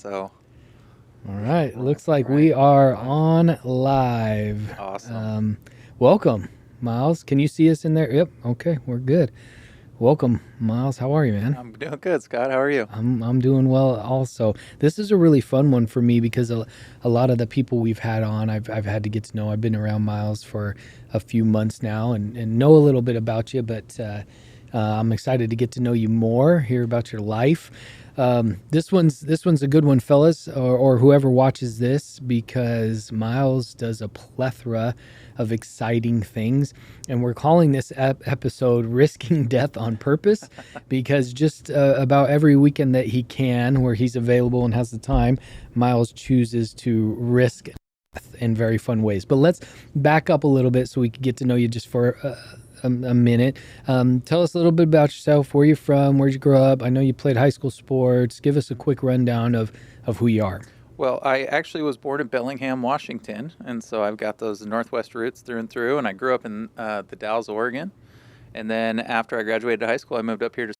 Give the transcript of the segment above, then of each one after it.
So, All right. Looks like we are on live. awesome. Welcome, Miles. Can you see us in there? Yep. Okay, we're good. Welcome, Miles. How are you, man? I'm doing good, Scott. How are you? I'm doing well also. This is a really fun one for me because a lot of the people we've had on, I've had to get to know. I've been around Miles for a few months now and know a little bit about you, but I'm excited to get to know you more, hear about your life. This one's a good one, fellas, or whoever watches this, because Miles does a plethora of exciting things, and we're calling this episode "Risking Death on Purpose," because just about every weekend that he can, where he's available and has the time, Miles chooses to risk death in very fun ways. But let's back up a little bit so we can get to know you just for a minute. Tell us a little bit about yourself. Where you from? Where'd you grow up? I know you played high school sports. Give us a quick rundown of who you are. Well, I actually was born in Bellingham, Washington, and so I've got those Northwest roots through and through. And I grew up in the Dalles, Oregon, and then after I graduated high school, I moved up here to.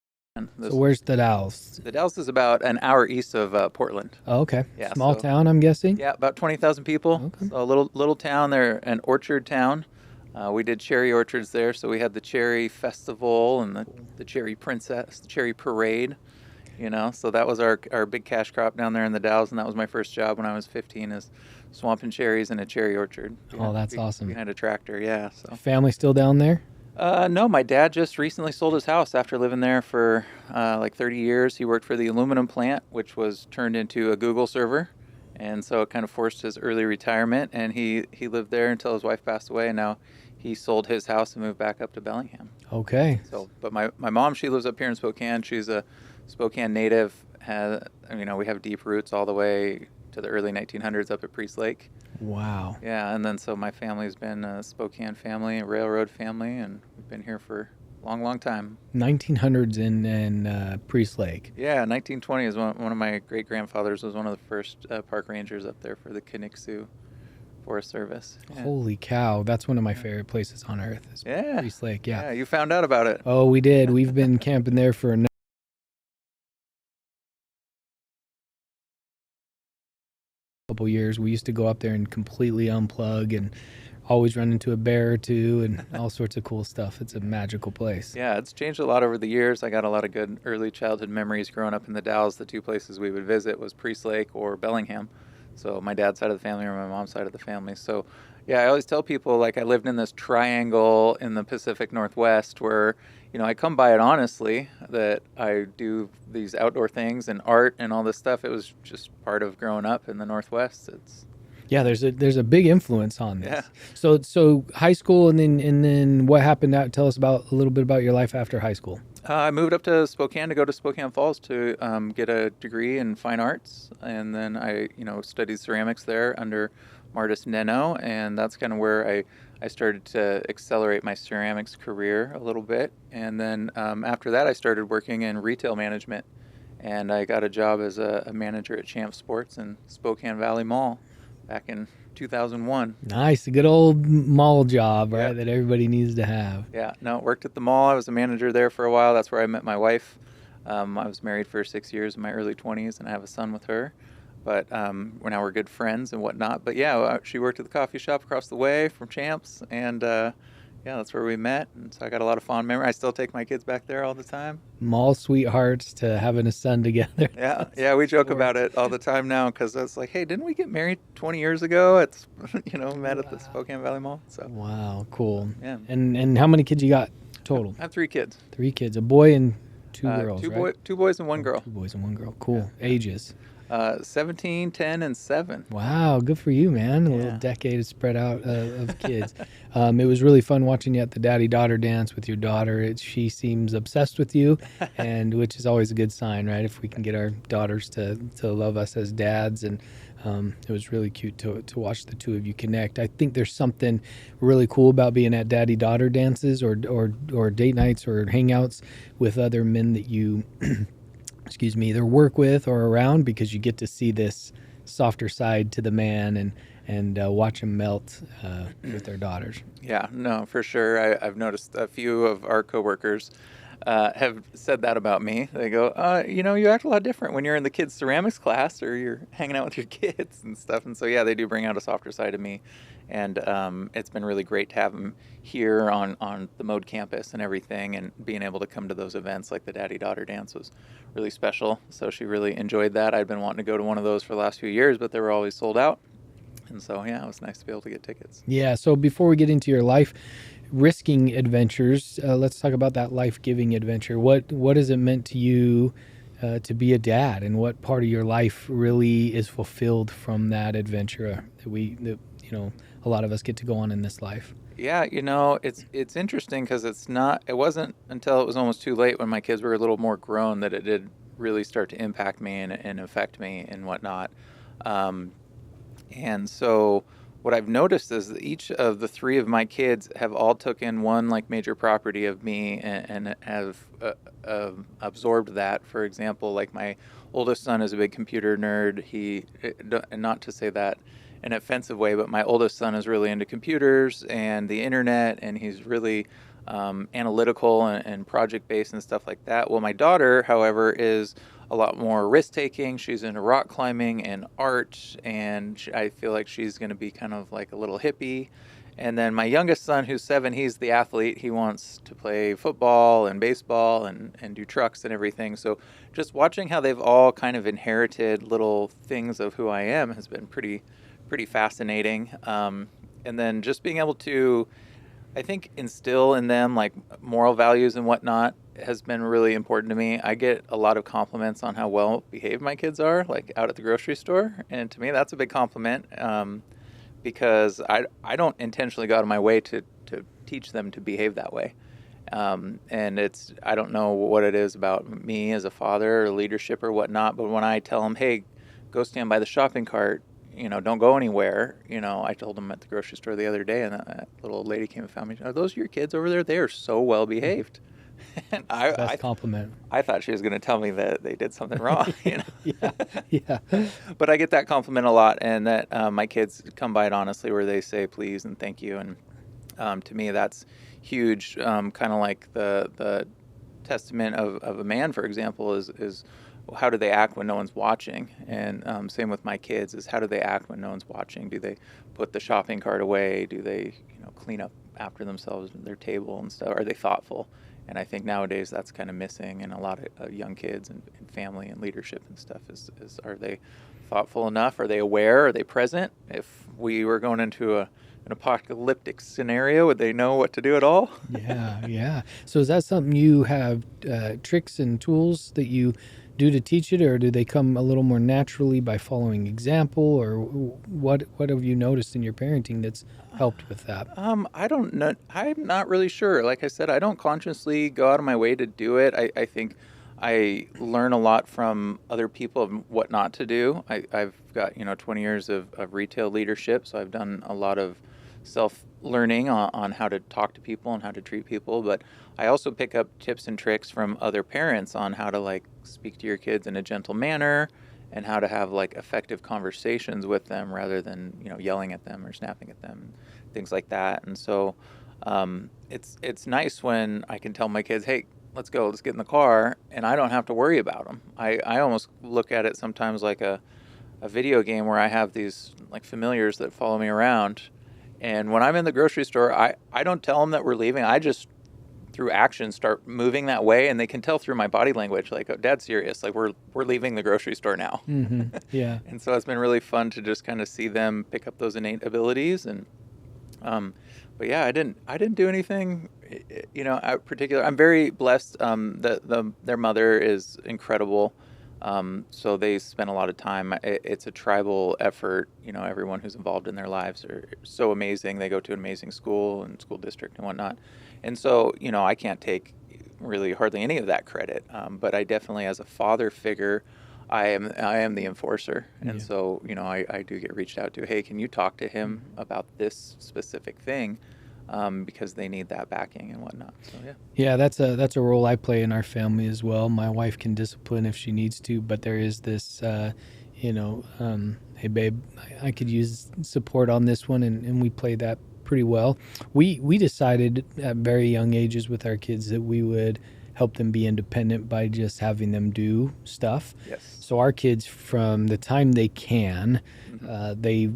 So where's the Dalles? The Dalles is about an hour east of Portland. Oh, okay. Yeah, Small so town, I'm guessing. yeah, about 20,000 people. Okay. So a little town there, an orchard town. We did cherry orchards there, so we had the cherry festival and the cherry princess, the cherry parade. So that was our big cash crop down there in the Dalles, and that was my first job when I was 15, is swamping cherries in a cherry orchard. Oh, that's awesome. Behind a tractor, yeah. So Family still down there? no, my dad just recently sold his house after living there for like 30 years. He worked for the aluminum plant, which was turned into a Google server, and so it kind of forced his early retirement. And he lived there until his wife passed away, and now he sold his house and moved back up to Bellingham. Okay. So, but my mom, she lives up here in Spokane. She's a Spokane native. We have deep roots all the way to the early 1900s up at Priest Lake. Wow. Yeah, and then so my family's been a Spokane family, a railroad family, and we've been here for a long, long time. 1900s in Priest Lake. Yeah, 1920 is one of my great grandfathers was one of the first park rangers up there for the Kaniksu Forest Service. Yeah. Holy cow. That's one of my favorite places on earth is Yeah. Priest Lake. Yeah. Yeah, you found out about it. Oh, we did. We've been camping there for a couple years. We used to go up there and completely unplug and always run into a bear or two and all sorts of cool stuff. It's a magical place. Yeah, it's changed a lot over the years. I got a lot of good early childhood memories growing up in the Dalles. The two places we would visit was Priest Lake or Bellingham. So my dad's side of the family or my mom's side of the family. So yeah, I always tell people, like, I lived in this triangle in the Pacific Northwest where, I come by it honestly that I do these outdoor things and art and all this stuff. It was just part of growing up in the Northwest. Yeah, there's a big influence on this. Yeah. So high school and then what happened out? Tell us about a little bit about your life after high school. I moved up to Spokane to go to Spokane Falls to get a degree in fine arts, and then I, studied ceramics there under Martis Neno, and that's kind of where I started to accelerate my ceramics career a little bit. And then after that, I started working in retail management, and I got a job as a manager at Champ Sports in Spokane Valley Mall back in 2001. Nice, a good old mall job, right? Yep. That everybody needs to have. Yeah, no, worked at the mall. I was a manager there for a while. That's where I met my wife. I was married for 6 years in my early 20s, and I have a son with her. But now we're good friends and whatnot. But yeah, she worked at the coffee shop across the way from Champs, and yeah, that's where we met. And so I got a lot of fond memories. I still take my kids back there all the time. Mall sweethearts to having a son together. Yeah, we joke about it all the time now because it's like, hey, didn't we get married 20 years ago? It's met at the Spokane Valley Mall. So Wow, cool. Yeah. And how many kids you got total? I have 3 kids. 3 kids, a boy and 2 girls, right? Two boys and 1 girl. 2 boys and 1 girl. Cool. Yeah. Ages. 17, 10, and 7. Wow, good for you, man. A little decade spread out of kids. It was really fun watching you at the daddy-daughter dance with your daughter. She seems obsessed with you, and which is always a good sign, right? If we can get our daughters to love us as dads. And it was really cute to watch the two of you connect. I think there's something really cool about being at daddy-daughter dances or date nights or hangouts with other men that you excuse me, either work with or around, because you get to see this softer side to the man and watch him melt with their daughters. Yeah, no, for sure. I've noticed a few of our coworkers have said that about me. They go, you act a lot different when you're in the kids' ceramics class or you're hanging out with your kids and stuff. And so, yeah, they do bring out a softer side of me. And it's been really great to have them here on the Mode campus and everything. And being able to come to those events like the Daddy Daughter Dance was really special. So she really enjoyed that. I'd been wanting to go to one of those for the last few years, but they were always sold out. And so, yeah, it was nice to be able to get tickets. Yeah. So before we get into your life risking adventures, let's talk about that life giving adventure. What has it meant to you to be a dad, and what part of your life really is fulfilled from that adventure that a lot of us get to go on in this life? Yeah, it's interesting because it wasn't until it was almost too late when my kids were a little more grown that it did really start to impact me and affect me and whatnot. Um, and so what I've noticed is that each of the three of my kids have all taken one like major property of me and have absorbed that. For example, like my oldest son is a big computer nerd. And not to say that in an offensive way, but my oldest son is really into computers and the internet, and he's really analytical and project based and stuff like that. Well, my daughter, however, is a lot more risk taking. She's into rock climbing and art, and I feel like she's going to be kind of like a little hippie. And then my youngest son, who's 7, he's the athlete. He wants to play football and baseball and do trucks and everything. So just watching how they've all kind of inherited little things of who I am has been pretty fascinating. And then just being able to, I think, instill in them like moral values and whatnot has been really important to me. I get a lot of compliments on how well behaved my kids are, like out at the grocery store, and to me that's a big compliment, because I don't intentionally go out of my way to teach them to behave that way. And I don't know what it is about me as a father or leadership or whatnot, but when I tell them, hey, go stand by the shopping cart, don't go anywhere. I told them at the grocery store the other day, and that little old lady came and found me. Are those your kids over there? They are so well behaved. And It's the best compliment. I thought she was going to tell me that they did something wrong. Yeah, yeah, But I get that compliment a lot, and that my kids come by it honestly, where they say please and thank you, and to me that's huge. Kind of like the testament of a man, for example, is how do they act when no one's watching? And same with my kids is how do they act when no one's watching? Do they put the shopping cart away? Do they clean up after themselves at their table and stuff? Are they thoughtful? And I think nowadays that's kind of missing in a lot of young kids and family and leadership and stuff is are they thoughtful enough? Are they aware? Are they present? If we were going into an apocalyptic scenario, would they know what to do at all? yeah, yeah. So is that something you have tricks and tools that you do to teach it, or do they come a little more naturally by following example, or what have you noticed in your parenting that's helped with that? I don't know. I'm not really sure. Like I said, I don't consciously go out of my way to do it. I think I learn a lot from other people of what not to do. I've got 20 years of retail leadership, so I've done a lot of self-learning on how to talk to people and how to treat people. But I also pick up tips and tricks from other parents on how to like speak to your kids in a gentle manner and how to have like effective conversations with them rather than yelling at them or snapping at them, things like that. And so it's nice when I can tell my kids, hey, let's get in the car, and I don't have to worry about them. I almost look at it sometimes like a video game where I have these like familiars that follow me around. And when I'm in the grocery store, I don't tell them that we're leaving. I just, through action, start moving that way, and they can tell through my body language, like, oh, Dad's serious. Like, we're leaving the grocery store now. Mm-hmm. Yeah. And so it's been really fun to just kind of see them pick up those innate abilities. And but yeah, I didn't do anything, particular. I'm very blessed. Their mother is incredible. So they spend a lot of time. It's a tribal effort. Everyone who's involved in their lives are so amazing. They go to an amazing school and school district and whatnot. And so, I can't take really hardly any of that credit. But I definitely, as a father figure, I am the enforcer. And Yeah. so, I do get reached out to, hey, can you talk to him about this specific thing? Because they need that backing and whatnot. So yeah. Yeah, that's a role I play in our family as well. My wife can discipline if she needs to, but there is this, hey babe, I could use support on this one, and we play that pretty well. We decided at very young ages with our kids that we would help them be independent by just having them do stuff. Yes. So our kids, from the time they can, Hmm. they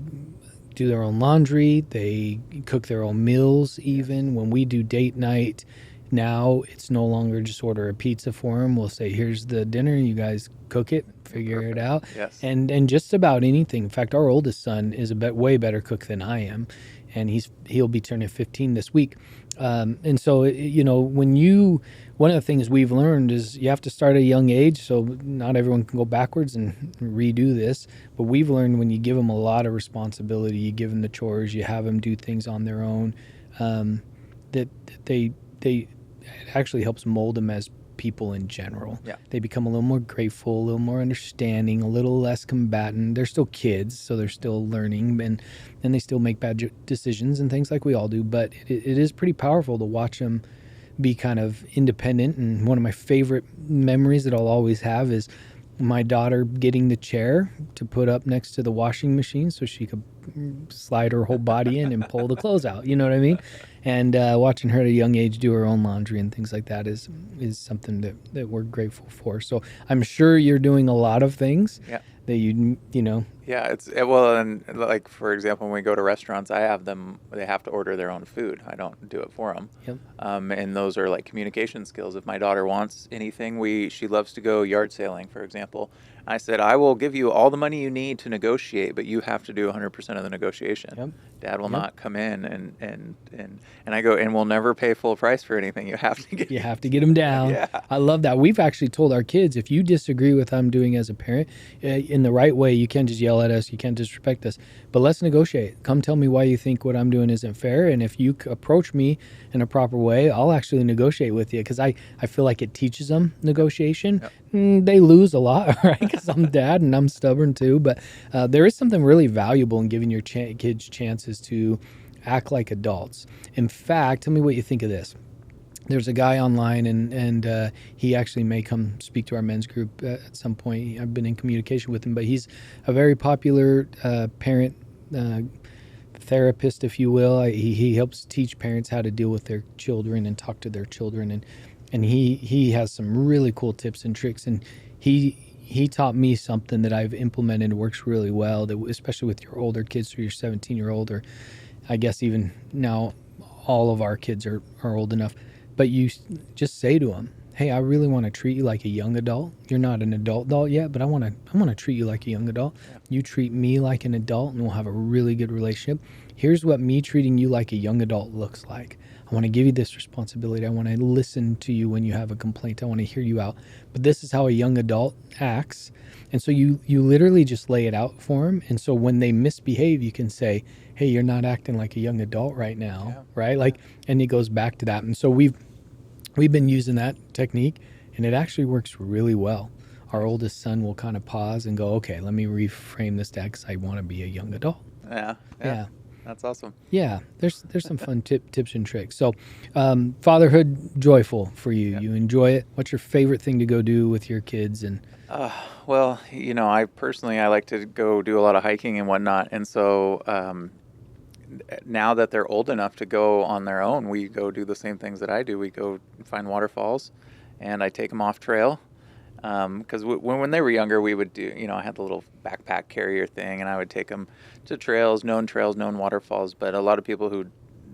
do their own laundry, they cook their own meals. Yes. Even when we do date night now, it's no longer just order a pizza for them. We'll say, here's the dinner, you guys cook it, figure it Perfect. out. Yes. And just about anything. In fact, our oldest son is a way better cook than I am, and he'll be turning 15 this week. And so, when one of the things we've learned is you have to start at a young age. So not everyone can go backwards and redo this, but we've learned when you give them a lot of responsibility, you give them the chores, you have them do things on their own, that they it actually helps mold them as people in general. Yeah. They become a little more grateful, a little more understanding, a little less combatant. They're still kids, so they're still learning, and they still make bad decisions and things like we all do. But it is pretty powerful to watch them be kind of independent. And one of my favorite memories that I'll always have is my daughter getting the chair to put up next to the washing machine so she could slide her whole body in and pull the clothes out. You know what I mean? And watching her at a young age do her own laundry and things like that is something that we're grateful for. So I'm sure you're doing a lot of things Yeah. that you know. Yeah, well, and like for example, when we go to restaurants, I have them. They have to order their own food. I don't do it for them. Yep. And those are like communication skills. If my daughter wants anything, she loves to go yard sailing, for example. I said, I will give you all the money you need to negotiate, but you have to do 100% of the negotiation. Yep. Dad will Yep. not come in and I go, and we'll never pay full price for anything. You have to get. You have to get them down. Yeah. I love that. We've actually told our kids, if you disagree with what I'm doing as a parent, in the right way, you can't just yell at us, you can't disrespect us, but let's negotiate. Come tell me why you think what I'm doing isn't fair, and if you approach me in a proper way, I'll actually negotiate with you, because I feel like it teaches them negotiation. Yep. They lose a lot, right? Because I'm dad and I'm stubborn too, but there is something really valuable in giving your kids chances to act like adults. In fact, tell me what you think of this. There's a guy online, and he actually may come speak to our men's group at some point. I've been in communication with him, but he's a very popular parent therapist, if you will. He helps teach parents how to deal with their children and talk to their children, and he has some really cool tips and tricks. And he taught me something that I've implemented, works really well, that especially with your older kids, or your 17-year-old, or I guess even now all of our kids are old enough. But you just say to them, hey, I really want to treat you like a young adult. You're not an adult yet, but I want to treat you like a young adult. Yeah. You treat me like an adult, and we'll have a really good relationship. Here's what me treating you like a young adult looks like. I want to give you this responsibility. I want to listen to you when you have a complaint. I want to hear you out. But this is how a young adult acts. And so you literally just lay it out for them. And so when they misbehave, you can say, hey, you're not acting like a young adult right now, Yeah. right? Like, and it goes back to that. And so we've been using that technique, and it actually works really well. Our oldest son will kind of pause and go, okay, let me reframe this, Dad, because I want to be a young adult. Yeah. Yeah. That's awesome. Yeah, there's some fun tips and tricks. So, fatherhood, joyful for you. Yeah. You enjoy it. What's your favorite thing to go do with your kids? And Well, I personally, I like to go do a lot of hiking and whatnot. And so now that they're old enough to go on their own, we go do the same things that I do. We go find waterfalls, and I take them off trail. Because when they were younger, we would do, I had the little backpack carrier thing, and I would take them to trails, known waterfalls. But a lot of people who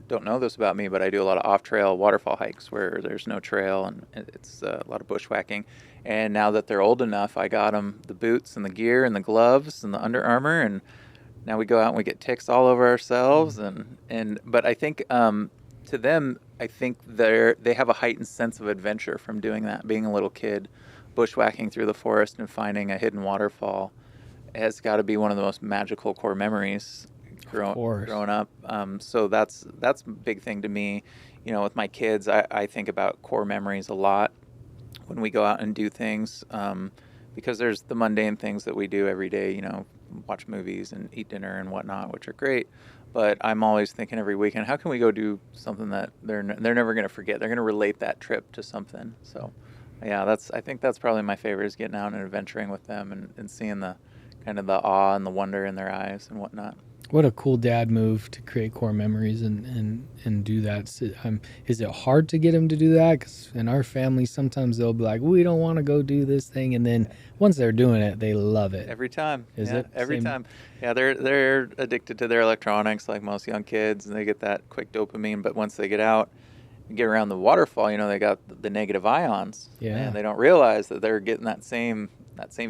don't know this about me, but I do a lot of off-trail waterfall hikes where there's no trail, and it's a lot of bushwhacking. And now that they're old enough, I got them the boots and the gear and the gloves and the Under Armour, and now we go out and we get ticks all over ourselves. But I think to them, I think they have a heightened sense of adventure from doing that. Being a little kid, bushwhacking through the forest and finding a hidden waterfall has got to be one of the most magical core memories growing up. So that's a big thing to me. With my kids, I think about core memories a lot when we go out and do things, because there's the mundane things that we do every day, watch movies and eat dinner and whatnot, which are great. But I'm always thinking every weekend, how can we go do something that they're never going to forget? They're going to relate that trip to something. So, yeah, I think that's probably my favorite, is getting out and adventuring with them and seeing the kind of the awe and the wonder in their eyes and whatnot. What a cool dad move to create core memories and do that. So, is it hard to get him to do that? Because in our family, sometimes they'll be like, "We don't want to go do this thing," and then once they're doing it, they love it. Every time, Is yeah, it every same? time. Yeah, they're addicted to their electronics like most young kids, and they get that quick dopamine. But once they get out and get around the waterfall, they got the negative ions, and Yeah, they don't realize that they're getting that same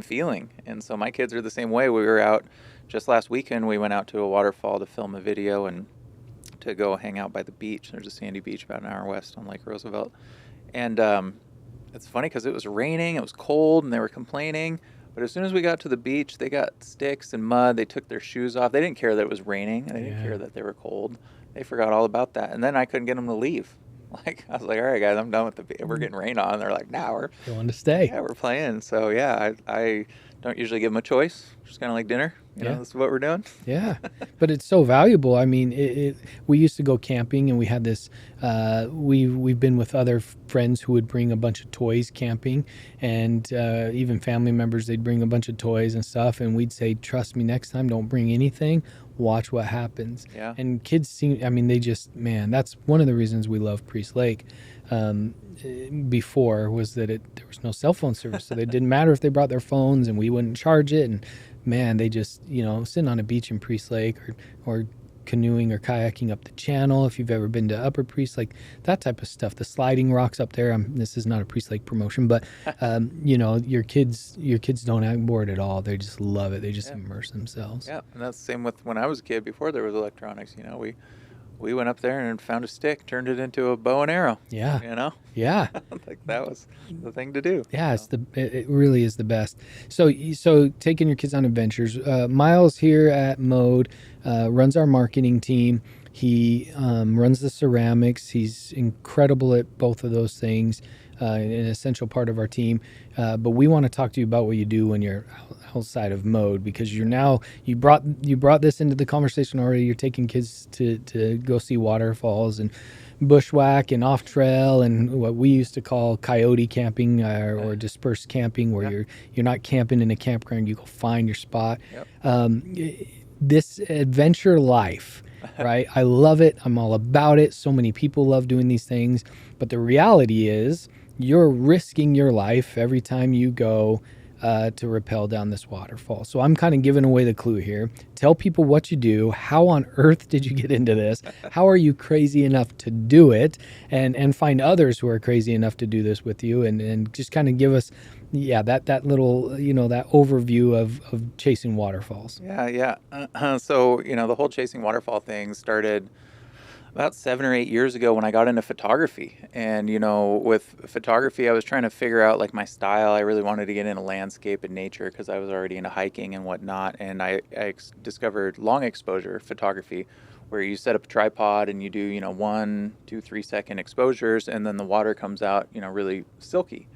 feeling. And so my kids are the same way. We were out just last weekend. We went out to a waterfall to film a video and to go hang out by the beach. There's a sandy beach about an hour west on Lake Roosevelt, and it's funny because it was raining, it was cold, and they were complaining. But as soon as we got to the beach, they got sticks and mud. They took their shoes off. They didn't care that it was raining. They didn't yeah, care that they were cold. They forgot all about that. And then I couldn't get them to leave. Like I was like, all right, guys, I'm done with the beach. We're getting rain on. They're like, nah, we're they want to stay. yeah, we're playing. So yeah, I don't usually give them a choice. Just kind of like dinner. Yeah. This is what we're doing. Yeah, but it's so valuable. I mean, we used to go camping, and we had this. We've been with other friends who would bring a bunch of toys camping, and even family members. They'd bring a bunch of toys and stuff, and we'd say, "Trust me, next time, don't bring anything. Watch what happens." Yeah. And kids seem. I mean, they just man. That's one of the reasons we love Priest Lake. Before was that there was no cell phone service, so it didn't matter if they brought their phones, and we wouldn't charge it, and man, they just, sitting on a beach in Priest Lake or canoeing or kayaking up the channel. If you've ever been to Upper Priest, like that type of stuff, the sliding rocks up there. This is not a Priest Lake promotion, but your kids don't act bored at all. They just love it. They just Yeah. immerse themselves. Yeah. And that's the same with when I was a kid before there was electronics. We went up there and found a stick, turned it into a bow and arrow. Yeah, You know, yeah. like that was the thing to do. Yeah, it really is the best. So taking your kids on adventures. Miles here at Mode runs our marketing team. He runs the ceramics. He's incredible at both of those things. An essential part of our team. But we want to talk to you about what you do when you're outside of Mode, because you brought this into the conversation already. You're taking kids to go see waterfalls and bushwhack and off trail and what we used to call coyote camping, or dispersed camping, where Yeah. you're not camping in a campground. You go find your spot. Yep. This adventure life, right? I love it. I'm all about it. So many people love doing these things, but the reality is you're risking your life every time you go to rappel down this waterfall. So I'm kind of giving away the clue here. Tell people what you do. How on earth did you get into this? How are you crazy enough to do it? And find others who are crazy enough to do this with you, and just kind of give us, that little, that overview of chasing waterfalls. Yeah, yeah. So, the whole chasing waterfall thing started about 7 or 8 years ago when I got into photography. And, with photography, I was trying to figure out like my style. I really wanted to get into landscape and nature because I was already into hiking and whatnot. And I discovered long exposure photography, where you set up a tripod and you do, 1, 2, 3 second exposures, and then the water comes out, really silky.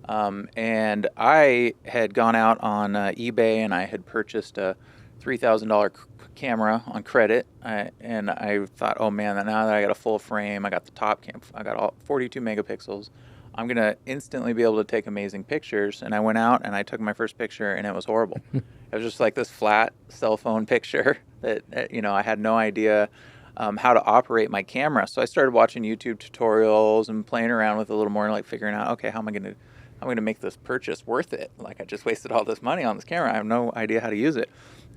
And I had gone out on eBay and I had purchased a $3,000 camera on credit. And I thought, oh man, now that I got a full frame, I got the top cam, I got all 42 megapixels. I'm going to instantly be able to take amazing pictures. And I went out and I took my first picture and it was horrible. It was just like this flat cell phone picture that, I had no idea how to operate my camera. So I started watching YouTube tutorials and playing around with it a little more, like figuring out, okay, how am I going to make this purchase worth it? Like I just wasted all this money on this camera. I have no idea how to use it.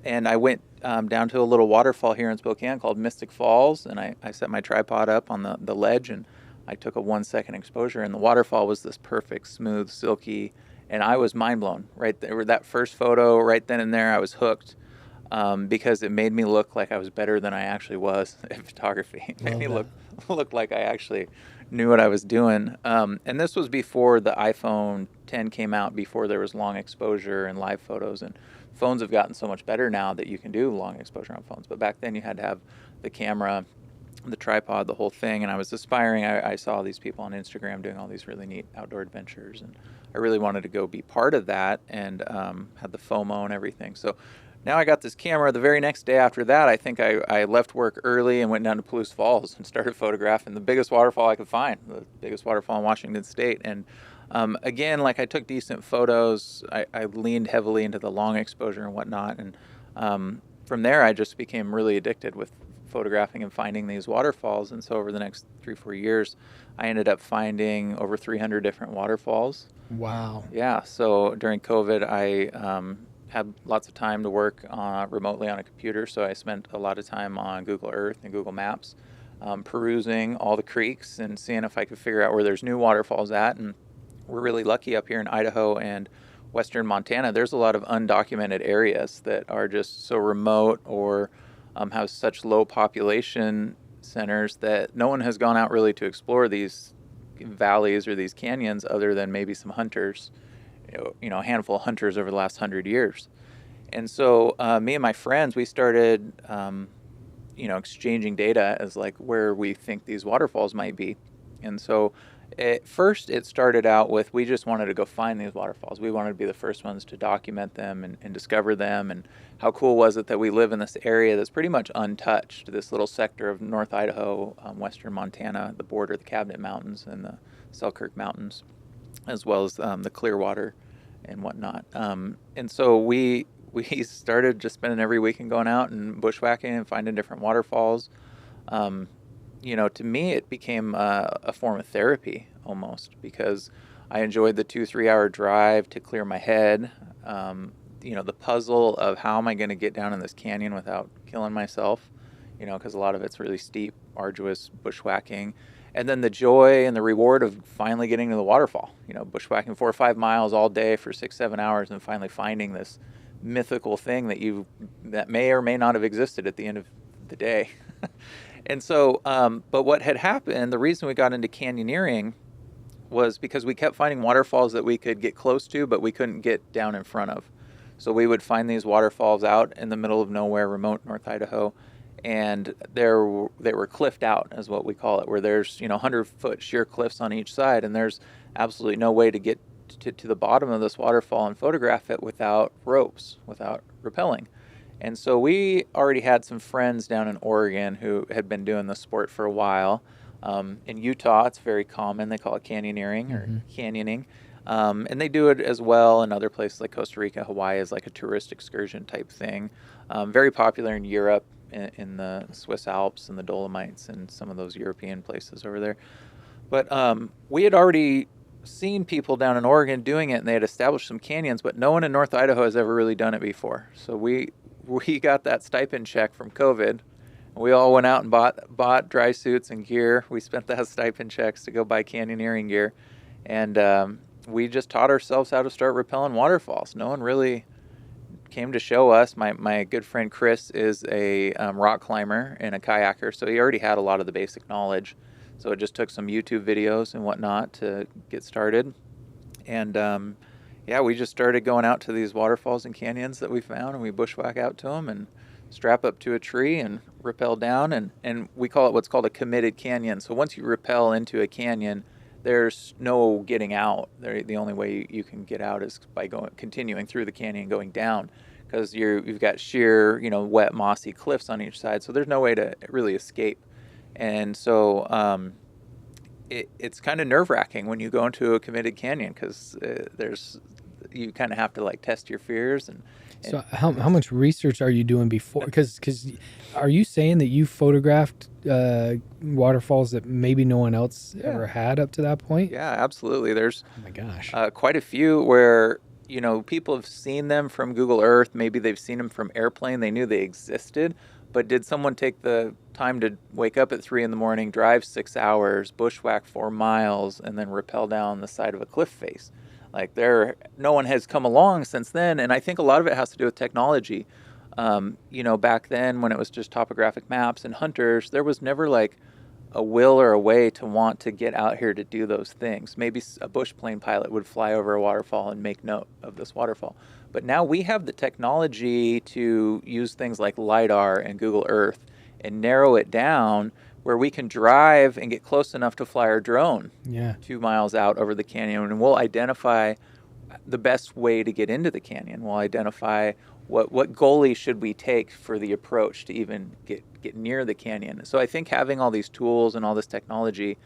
And I went down to a little waterfall here in Spokane called Mystic Falls, and I set my tripod up on the ledge, and I took a 1 second exposure, and the waterfall was this perfect, smooth, silky, and I was mind blown. Right there, that first photo, right then and there, I was hooked, because it made me look like I was better than I actually was at photography. It made me look like I actually knew what I was doing. And this was before the iPhone 10 came out, before there was long exposure and live photos. And phones have gotten so much better now that you can do long exposure on phones. But back then you had to have the camera, the tripod, the whole thing. And I was aspiring. I saw these people on Instagram doing all these really neat outdoor adventures. And I really wanted to go be part of that, and had the FOMO and everything. So now I got this camera. The very next day after that, I think I left work early and went down to Palouse Falls and started photographing the biggest waterfall I could find, the biggest waterfall in Washington State. And again, like I took decent photos. I leaned heavily into the long exposure and whatnot. And from there, I just became really addicted with photographing and finding these waterfalls. And so over the next 3, 4 years, I ended up finding over 300 different waterfalls. Wow. Yeah, so during COVID, I had lots of time to work remotely on a computer, so I spent a lot of time on Google Earth and Google Maps, perusing all the creeks and seeing if I could figure out where there's new waterfalls at. And we're really lucky up here in Idaho and western Montana. There's a lot of undocumented areas that are just so remote or have such low population centers that no one has gone out really to explore these valleys or these canyons other than maybe some hunters, a handful of hunters over the last 100 years. And so me and my friends, we started, exchanging data as like where we think these waterfalls might be. And so at first it started out with we just wanted to go find these waterfalls. We wanted to be the first ones to document them and discover them. And how cool was it that we live in this area that's pretty much untouched, this little sector of North Idaho, western Montana, the border, the Cabinet Mountains and the Selkirk Mountains, as well as the Clearwater and whatnot. And so we started just spending every weekend going out and bushwhacking and finding different waterfalls. To me, it became a form of therapy almost, because I enjoyed the 2, 3 hour drive to clear my head. The puzzle of how am I going to get down in this canyon without killing myself, because a lot of it's really steep, arduous bushwhacking. And then the joy and the reward of finally getting to the waterfall, bushwhacking 4 or 5 miles all day for 6, 7 hours and finally finding this mythical thing that may or may not have existed at the end of the day. And so, but what had happened, the reason we got into canyoneering was because we kept finding waterfalls that we could get close to, but we couldn't get down in front of. So we would find these waterfalls out in the middle of nowhere, remote North Idaho, and they were cliffed out, is what we call it, where there's 100-foot sheer cliffs on each side, and there's absolutely no way to get to the bottom of this waterfall and photograph it without ropes, without rappelling. And so we already had some friends down in Oregon who had been doing the sport for a while. In Utah, it's very common. They call it canyoneering or canyoning. And they do it as well in other places like Costa Rica. Hawaii is like a tourist excursion type thing. Very popular in Europe, in the Swiss Alps and the Dolomites and some of those European places over there. But we had already seen people down in Oregon doing it, and they had established some canyons, but no one in North Idaho has ever really done it before. So we got that stipend check from COVID. We all went out and bought dry suits and gear. We spent those stipend checks to go buy canyoneering gear, and we just taught ourselves how to start rappelling waterfalls. No one really came to show us. My good friend Chris is a rock climber and a kayaker, so he already had a lot of the basic knowledge. So it just took some YouTube videos and whatnot to get started. And we just started going out to these waterfalls and canyons that we found, and we bushwhack out to them and strap up to a tree and rappel down. And we call it what's called a committed canyon. So once you rappel into a canyon, there's no getting out. The only way you can get out is by continuing through the canyon, going down, because you've got sheer, wet, mossy cliffs on each side. So there's no way to really escape. And so it's kind of nerve-wracking when you go into a committed canyon, because you kind of have to like test your fears. And so how much research are you doing before? Because are you saying that you photographed waterfalls that maybe no one else ever had up to that point? Yeah, absolutely. There's oh my gosh, quite a few where people have seen them from Google Earth. Maybe they've seen them from airplane. They knew they existed. But did someone take the time to wake up at 3 a.m, drive 6 hours, bushwhack 4 miles, and then rappel down the side of a cliff face? Like no one has come along since then, and I think a lot of it has to do with technology. Back then when it was just topographic maps and hunters, there was never like a will or a way to want to get out here to do those things. Maybe a bush plane pilot would fly over a waterfall and make note of this waterfall. But now we have the technology to use things like LiDAR and Google Earth and narrow it down where we can drive and get close enough to fly our drone 2 miles out over the canyon, and we'll identify the best way to get into the canyon. We'll identify what goalie should we take for the approach to even get near the canyon. So I think having all these tools and all this technology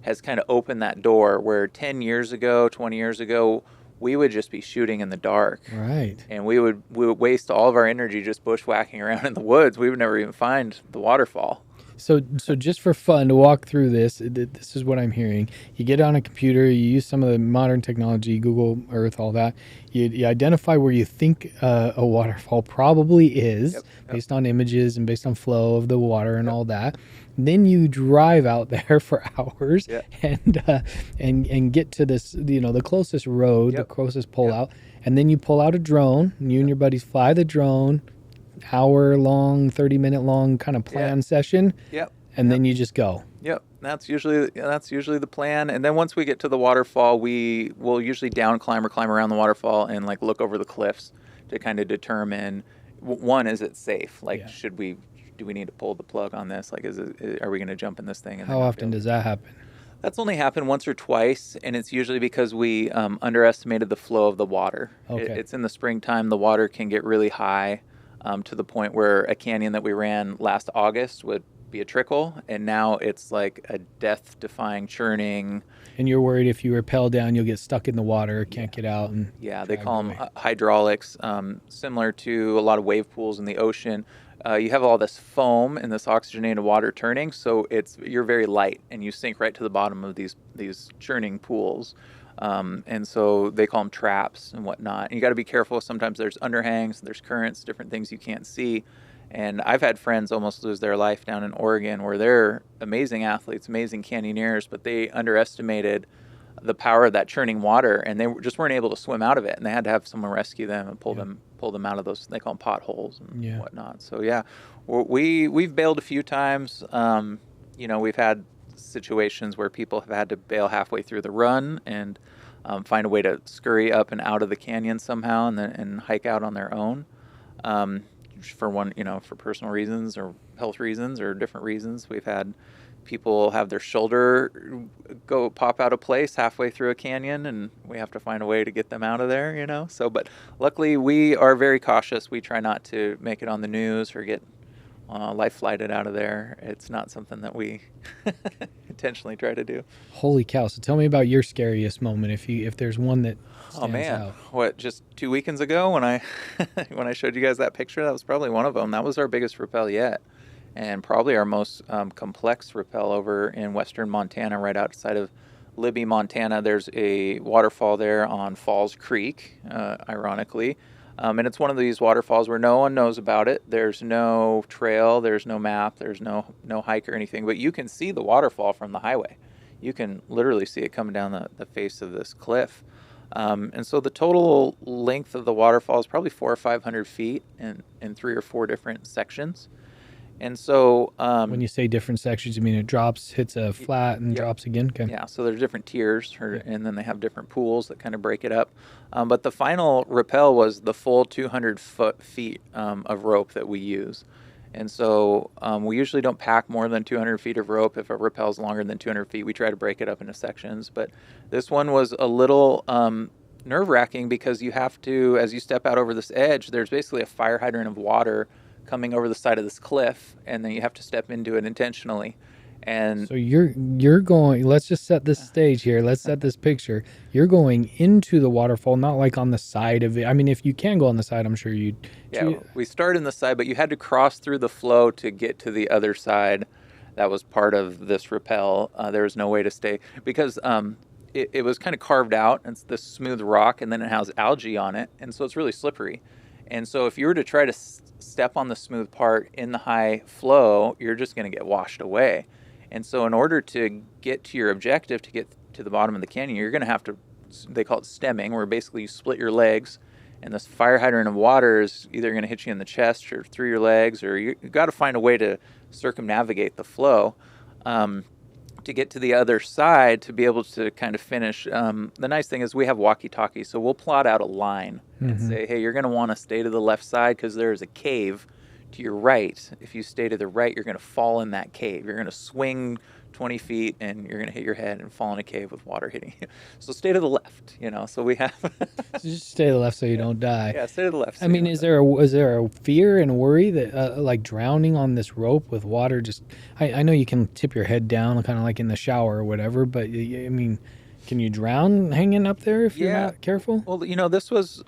has kind of opened that door where 10 years ago, 20 years ago, we would just be shooting in the dark. Right. And we would waste all of our energy just bushwhacking around in the woods. We would never even find the waterfall. So just for fun to walk through this, this is what I'm hearing. You get on a computer, you use some of the modern technology, Google Earth, all that. You identify where you think a waterfall probably is, Yep. based on images and based on flow of the water and Yep. all that. Then you drive out there for hours Yeah. and get to this, the closest road, the Yep. closest pull Yep. out, and then you pull out a drone. And you and your buddies fly the drone, hour long, 30-minute long kind of plan session, Yep. and Yep. then you just go. Yep, that's usually the plan. And then once we get to the waterfall, we will usually down climb or climb around the waterfall and like look over the cliffs to kind of determine one, is it safe? Like, Yeah. do we need to pull the plug on this? Like, are we going to jump in this thing? And How then not be often able does that happen? That's only happened once or twice, and it's usually because we underestimated the flow of the water. Okay. It's in the springtime. The water can get really high, to the point where a canyon that we ran last August would be a trickle, and now it's like a death-defying churning. And you're worried if you rappel down, you'll get stuck in the water, can't get out. And Yeah, they drive call them away. hydraulics, similar to a lot of wave pools in the ocean. You have all this foam and this oxygenated water turning, so you're very light, and you sink right to the bottom of these churning pools. And so they call them traps and whatnot. And you got to be careful. Sometimes there's underhangs, there's currents, different things you can't see. And I've had friends almost lose their life down in Oregon, where they're amazing athletes, amazing canyoneers, but they underestimated the power of that churning water, and they just weren't able to swim out of it, and they had to have someone rescue them and pull them out of those. They call them potholes and whatnot. So yeah, we've bailed a few times. We've had situations where people have had to bail halfway through the run and find a way to scurry up and out of the canyon somehow, and hike out on their own. For personal reasons or health reasons or different reasons. We've had people have their shoulder go pop out of place halfway through a canyon, and we have to find a way to get them out of there. But luckily we are very cautious. We try not to make it on the news or get life flighted out of there. It's not something that we intentionally try to do. Holy cow! So tell me about your scariest moment, if there's one that stands Oh man, out. what, just 2 weekends ago when I when I showed you guys that picture, that was probably one of them. That was our biggest rappel yet, and probably our most complex rappel over in western Montana, right outside of Libby, Montana. There's a waterfall there on Falls Creek, ironically, and it's one of these waterfalls where no one knows about it. There's no trail, there's no map, there's no hike or anything, but you can see the waterfall from the highway. You can literally see it coming down the face of this cliff. And so the total length of the waterfall is probably 400 or 500 feet in 3 or 4 different sections. And so When you say different sections, you mean it drops, hits a flat, and drops again? Okay. yeah, so there's different tiers, and then they have different pools that kind of break it up. But the final rappel was the full 200 feet of rope that we use. And so we usually don't pack more than 200 feet of rope. If a rappel is longer than 200 feet, we try to break it up into sections. But this one was a little nerve-wracking because you have to, as you step out over this edge, there's basically a fire hydrant of water coming over the side of this cliff, and then you have to step into it intentionally. And So you're going. Let's just set this stage here. Let's set this picture. You're going into the waterfall, not like on the side of it. I mean, if you can go on the side, I'm sure you. yeah, we started in the side, but you had to cross through the flow to get to the other side. That was part of this rappel. There was no way to stay because it was kind of carved out. It's this smooth rock, and then it has algae on it, and so it's really slippery. And so if you were to try to step on the smooth part in the high flow, you're just going to get washed away. And so in order to get to your objective, to get to the bottom of the canyon, you're going to have to, they call it stemming, where basically you split your legs, and this fire hydrant of water is either going to hit you in the chest or through your legs, or you've got to find a way to circumnavigate the flow to get to the other side to be able to kind of finish. The nice thing is we have walkie-talkies, so we'll plot out a line and say, hey, you're going to want to stay to the left side because there is a cave to your right. If you stay to the right, you're going to fall in that cave. You're going to swing 20 feet and you're going to hit your head and fall in a cave with water hitting you. So stay to the left, So we have... So just stay to the left so you don't die. Yeah, stay to the left. I mean, is there a fear and worry that like drowning on this rope with water? Just I know you can tip your head down, kind of like in the shower or whatever, but I mean, Can you drown hanging up there if you're Yeah. not careful? Well, this was,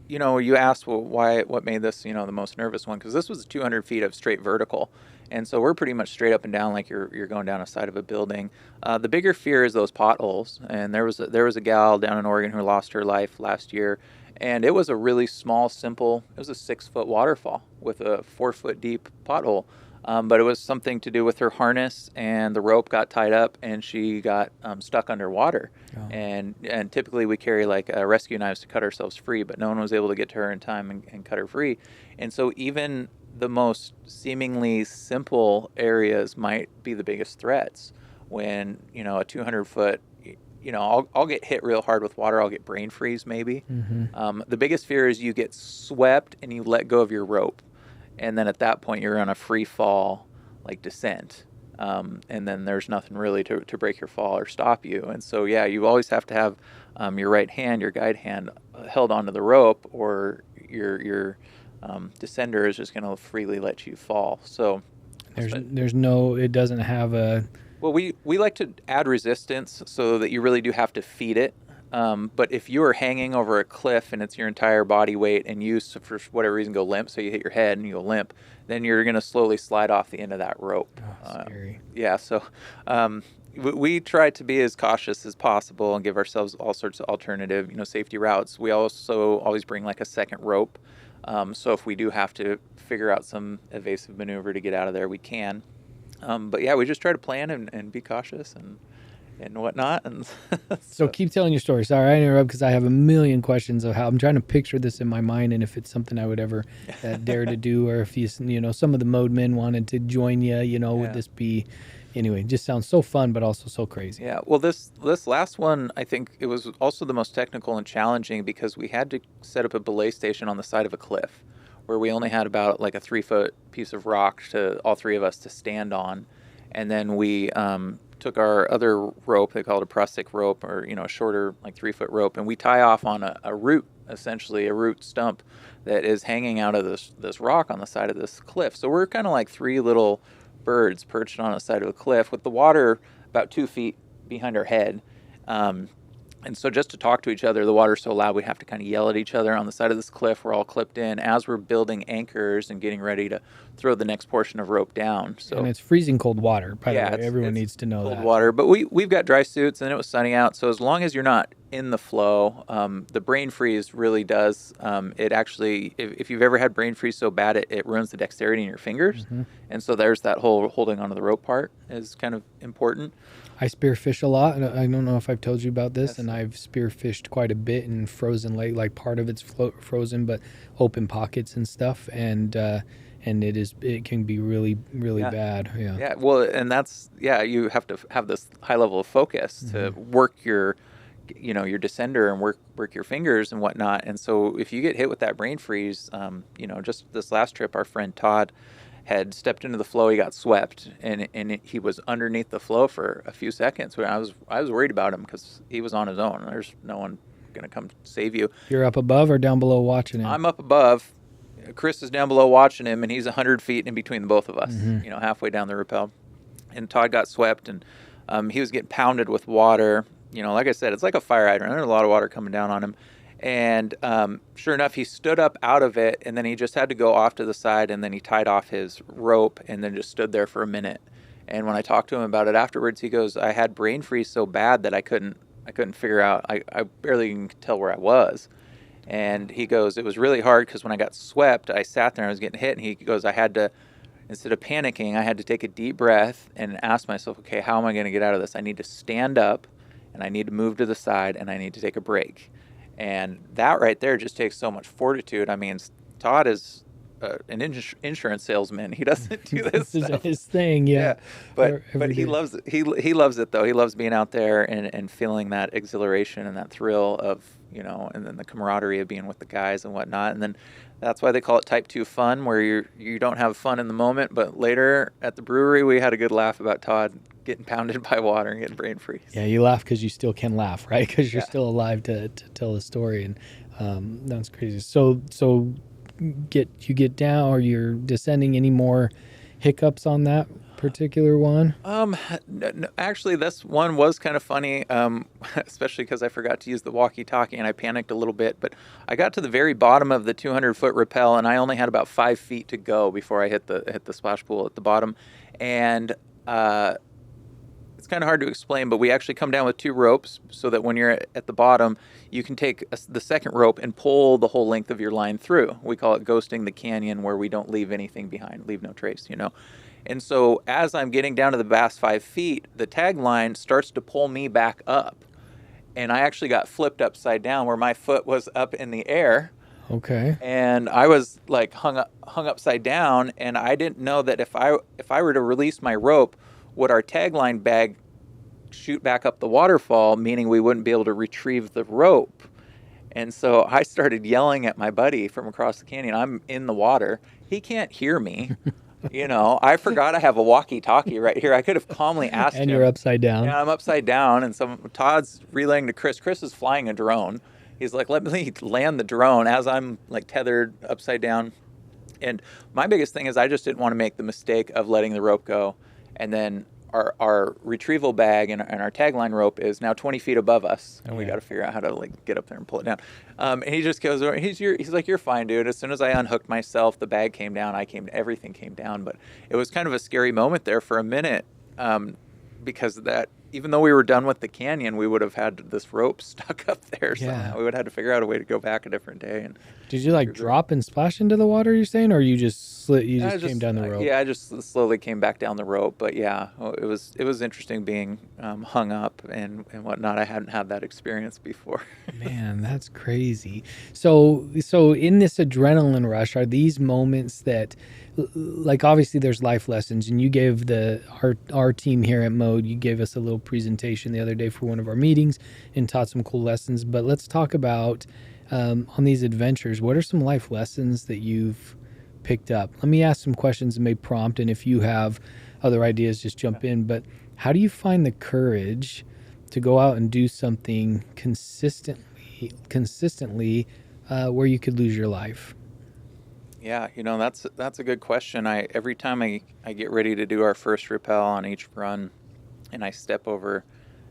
you asked, well, what made this, the most nervous one? Because this was 200 feet of straight vertical. And so we're pretty much straight up and down like you're going down a side of a building. The bigger fear is those potholes. And there was a gal down in Oregon who lost her life last year. And it was a really small, simple, it was a 6-foot waterfall with a 4-foot deep pothole. But it was something to do with her harness, and the rope got tied up, and she got stuck underwater. Oh. And typically we carry like rescue knives to cut ourselves free, but no one was able to get to her in time and cut her free. And so even the most seemingly simple areas might be the biggest threats when a 200-foot. I'll get hit real hard with water. I'll get brain freeze maybe. The biggest fear is you get swept and you let go of your rope. And then at that point, you're on a free fall, like descent. And then there's nothing really to break your fall or stop you. And so, yeah, you always have to have your right hand, your guide hand, held onto the rope, or your descender is just going to freely let you fall. So It doesn't have a. well, we like to add resistance so that you really do have to feed it. But if you are hanging over a cliff and it's your entire body weight and you, for whatever reason, go limp, so you hit your head and you go limp, then you're going to slowly slide off the end of that rope. Oh, scary. Yeah, so we try to be as cautious as possible and give ourselves all sorts of alternative, safety routes. We also always bring like a second rope. So if we do have to figure out some evasive maneuver to get out of there, we can. But yeah, we just try to plan and be cautious and whatnot. And So keep telling your story. Sorry, I interrupt because I have a million questions of how I'm trying to picture this in my mind, and if it's something I would ever dare to do, or if some of the mode men wanted to join you, would this be? Anyway, it just sounds so fun, but also so crazy. Yeah, well, this last one, I think it was also the most technical and challenging because we had to set up a belay station on the side of a cliff where we only had about like a 3-foot piece of rock to all three of us to stand on. And then we took our other rope, they call it a prusik rope, or, a shorter like 3-foot rope, and we tie off on a root, essentially a root stump that is hanging out of this rock on the side of this cliff. So we're kind of like three little birds perched on the side of a cliff with the water about 2 feet behind our head. And so just to talk to each other, the water's so loud we have to kind of yell at each other on the side of this cliff. We're all clipped in as we're building anchors and getting ready to throw the next portion of rope down. So and it's freezing cold water, by the way. Everyone it's needs to know cold that. water, but we've got dry suits and it was sunny out. So as long as you're not in the flow, the brain freeze really does. It actually, if you've ever had brain freeze so bad, it ruins the dexterity in your fingers. And so there's that whole holding onto the rope part is kind of important. I spearfish a lot. And I don't know if I've told you about this, Yes. and I've spearfished quite a bit in frozen lake. Like part of it's frozen, but open pockets and stuff. And it can be really, really bad. Yeah. Yeah. Well, and you have to have this high level of focus to work your descender and work your fingers and whatnot. And so if you get hit with that brain freeze, just this last trip, our friend Todd had stepped into the flow. He got swept, and he was underneath the flow for a few seconds. I was worried about him because he was on his own. There's no one going to come save you. You're up above or down below watching him? I'm up above. Chris is down below watching him, and he's 100 feet in between the both of us, halfway down the rappel. And Todd got swept, and he was getting pounded with water. Like I said, it's like a fire hydrant. There's a lot of water coming down on him. And sure enough, he stood up out of it, and then he just had to go off to the side, and then he tied off his rope and then just stood there for a minute. And when I talked to him about it afterwards, he goes, I had brain freeze so bad that I couldn't figure out, I barely even could tell where I was. And he goes, it was really hard because when I got swept, I sat there and I was getting hit, and he goes, I had to, instead of panicking, I had to take a deep breath and ask myself, okay, how am I going to get out of this? I need to stand up, and I need to move to the side, and I need to take a break. And that right there just takes so much fortitude. I mean, Todd is an insurance salesman. He doesn't do this. This is his thing, yeah. But he loves it. He loves it though. He loves being out there and feeling that exhilaration and that thrill of and then the camaraderie of being with the guys and whatnot. And then that's why they call it Type 2 fun, where you don't have fun in the moment, but later at the brewery we had a good laugh about Todd getting pounded by water and getting brain freeze. Yeah, you laugh because you still can laugh, right? Because you're still alive to tell the story, and that's crazy. So you get down, or you're descending. Any more hiccups on that particular one? Actually, this one was kind of funny, especially because I forgot to use the walkie-talkie and I panicked a little bit. But I got to the very bottom of the 200-foot rappel, and I only had about 5 feet to go before I hit the splash pool at the bottom. And uh, it's kind of hard to explain, but we actually come down with two ropes so that when you're at the bottom, you can take the second rope and pull the whole length of your line through. We call it ghosting the canyon, where we don't leave anything behind, leave no trace, you know. And so as I'm getting down to the last 5 feet, the tag line starts to pull me back up. And I actually got flipped upside down where my foot was up in the air. Okay. And I was like hung upside down, and I didn't know that if I were to release my rope, would our tagline bag shoot back up the waterfall, meaning we wouldn't be able to retrieve the rope. And so I started yelling at my buddy from across the canyon. I'm in the water. He can't hear me. You know, I forgot I have a walkie-talkie right here. I could have calmly asked And him. you're upside down. Yeah, I'm upside down, and Todd's relaying to Chris. Chris is flying a drone. He's like, let me land the drone as I'm like tethered upside down. And my biggest thing is I just didn't want to make the mistake of letting the rope go. And then our retrieval bag and our tagline rope is now 20 feet above us. And we got to figure out how to like get up there and pull it down. And he just goes, he's like, you're fine, dude. As soon as I unhooked myself, the bag came down. Everything came down. But it was kind of a scary moment there for a minute. Because that, even though we were done with the canyon, we would have had this rope stuck up there somehow. We would have had to figure out a way to go back a different day. And did you like drop and splash into the water, you're saying, or you just came down the rope? Yeah, I just slowly came back down the rope. But yeah, it was interesting being hung up and whatnot. I hadn't had that experience before. Man, that's crazy. So in this adrenaline rush, are these moments that, like, obviously there's life lessons, and you gave our team here at Mode, you gave us a little presentation the other day for one of our meetings and taught some cool lessons. But let's talk about on these adventures, what are some life lessons that you've picked up? Let me ask some questions that may prompt, and if you have other ideas, just jump in. But how do you find the courage to go out and do something consistently where you could lose your life? Yeah, that's a good question. Every time I get ready to do our first rappel on each run, and I step over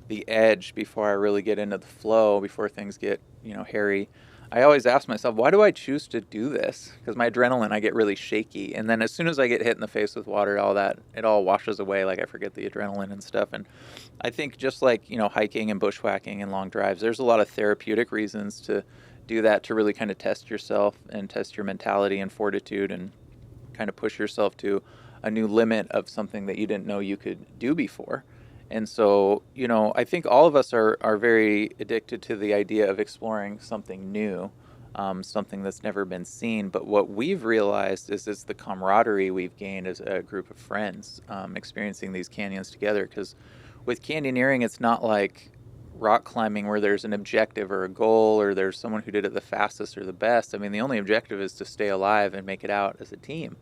the edge before I really get into the flow, before things get hairy, I always ask myself, why do I choose to do this? Because my adrenaline, I get really shaky, and then as soon as I get hit in the face with water, all that, it all washes away. Like I forget the adrenaline and stuff. And I think just like hiking and bushwhacking and long drives, there's a lot of therapeutic reasons to do that, to really kind of test yourself and test your mentality and fortitude and kind of push yourself to a new limit of something that you didn't know you could do before. And so, I think all of us are very addicted to the idea of exploring something new, something that's never been seen. But what we've realized is it's the camaraderie we've gained as a group of friends experiencing these canyons together. Because with canyoneering, it's not like rock climbing where there's an objective or a goal or there's someone who did it the fastest or the best. I mean, the only objective is to stay alive and make it out as a team.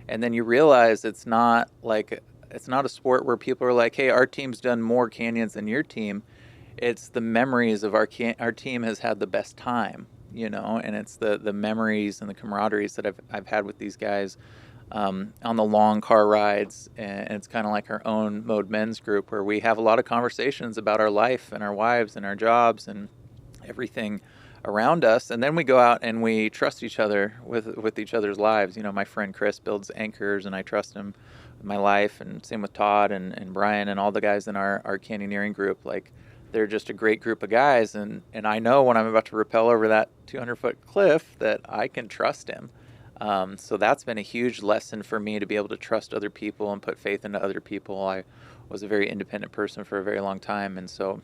And then you realize it's not a sport where people are like, hey, our team's done more canyons than your team. It's the memories of our team has had the best time, and it's the memories and the camaraderies that I've had with these guys on the long car rides. And it's kind of like our own Mode Men's group, where we have a lot of conversations about our life and our wives and our jobs and everything around us. And then we go out and we trust each other with each other's lives. My friend Chris builds anchors, and I trust him with my life, and same with Todd and Brian and all the guys in our canyoneering group. Like, they're just a great group of guys, and I know when I'm about to rappel over that 200-foot cliff that I can trust him. So that's been a huge lesson for me, to be able to trust other people and put faith into other people. I was a very independent person for a very long time, and so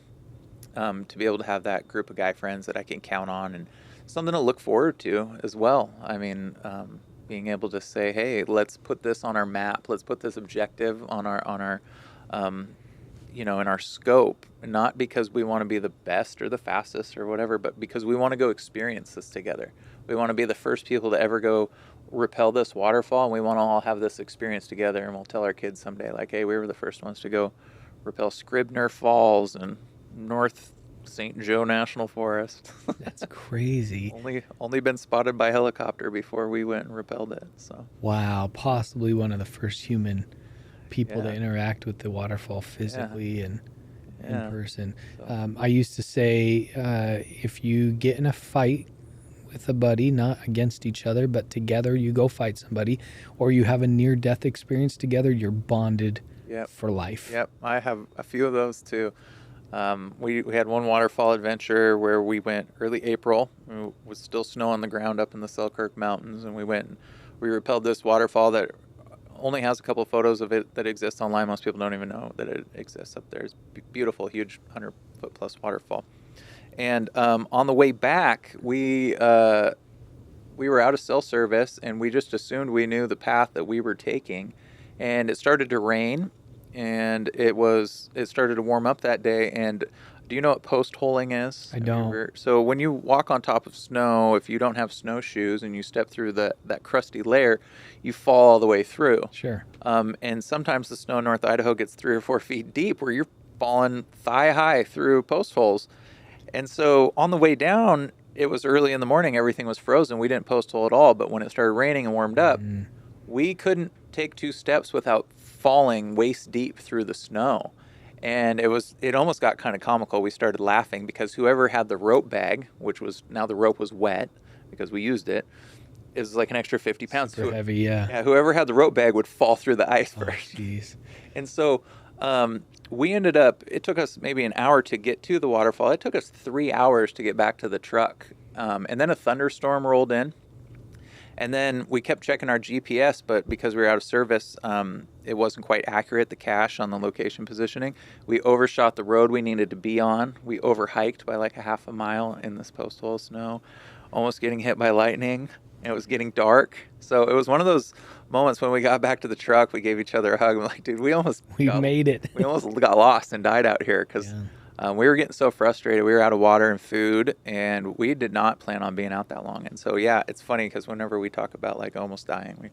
to be able to have that group of guy friends that I can count on, and something to look forward to as well. I mean, being able to say, hey, let's put this on our map. Let's put this objective on our in our scope, not because we want to be the best or the fastest or whatever, but because we want to go experience this together. We want to be the first people to ever go rappel this waterfall, and we want to all have this experience together. And we'll tell our kids someday, like, hey, we were the first ones to go rappel Scribner Falls and North St. Joe National Forest. That's crazy. Only been spotted by helicopter before we went and rappelled it. So wow, possibly one of the first human people to Yeah. interact with the waterfall Yeah. physically and in Yeah. person. So, I used to say, if you get in a fight with a buddy, not against each other, but together, you go fight somebody, or you have a near death experience together, you're bonded yep. for life. Yep. I have a few of those too. We had one waterfall adventure where we went early April. It was still snow on the ground up in the Selkirk Mountains, and we rappelled this waterfall that only has a couple of photos of it that exist online. Most people don't even know that it exists up there. It's beautiful, huge 100-foot plus waterfall. And on the way back, we were out of cell service, and we just assumed we knew the path that we were taking, and it started to rain, and it started to warm up that day. And do you know what post holing is? I don't. So when you walk on top of snow, if you don't have snowshoes and you step through that crusty layer, you fall all the way through. Sure. And sometimes the snow in North Idaho gets 3 or 4 feet deep, where you're falling thigh high through post holes. And so on the way down, it was early in the morning, everything was frozen. We didn't post hole at all, but when it started raining and warmed up, we couldn't take 2 steps without falling waist deep through the snow. And it almost got kind of comical. We started laughing because whoever had the rope bag, which was, now the rope was wet because we used it, is like an extra 50 pounds. Super heavy, yeah. Yeah, whoever had the rope bag would fall through the ice Oh, first. jeez. And so we ended up, it took us maybe an hour to get to the waterfall. It took us 3 hours to get back to the truck. And then a thunderstorm rolled in. And then we kept checking our GPS, but because we were out of service, it wasn't quite accurate, the cache on the location positioning. We overshot the road we needed to be on. We overhiked by like a half a mile in this post hole snow, almost getting hit by lightning. It was getting dark. So it was one of those moments when we got back to the truck, we gave each other a hug. I'm like, dude, we made it. we almost got lost and died out here because we were getting so frustrated. We were out of water and food, and we did not plan on being out that long. And so, yeah, it's funny because whenever we talk about like almost dying, we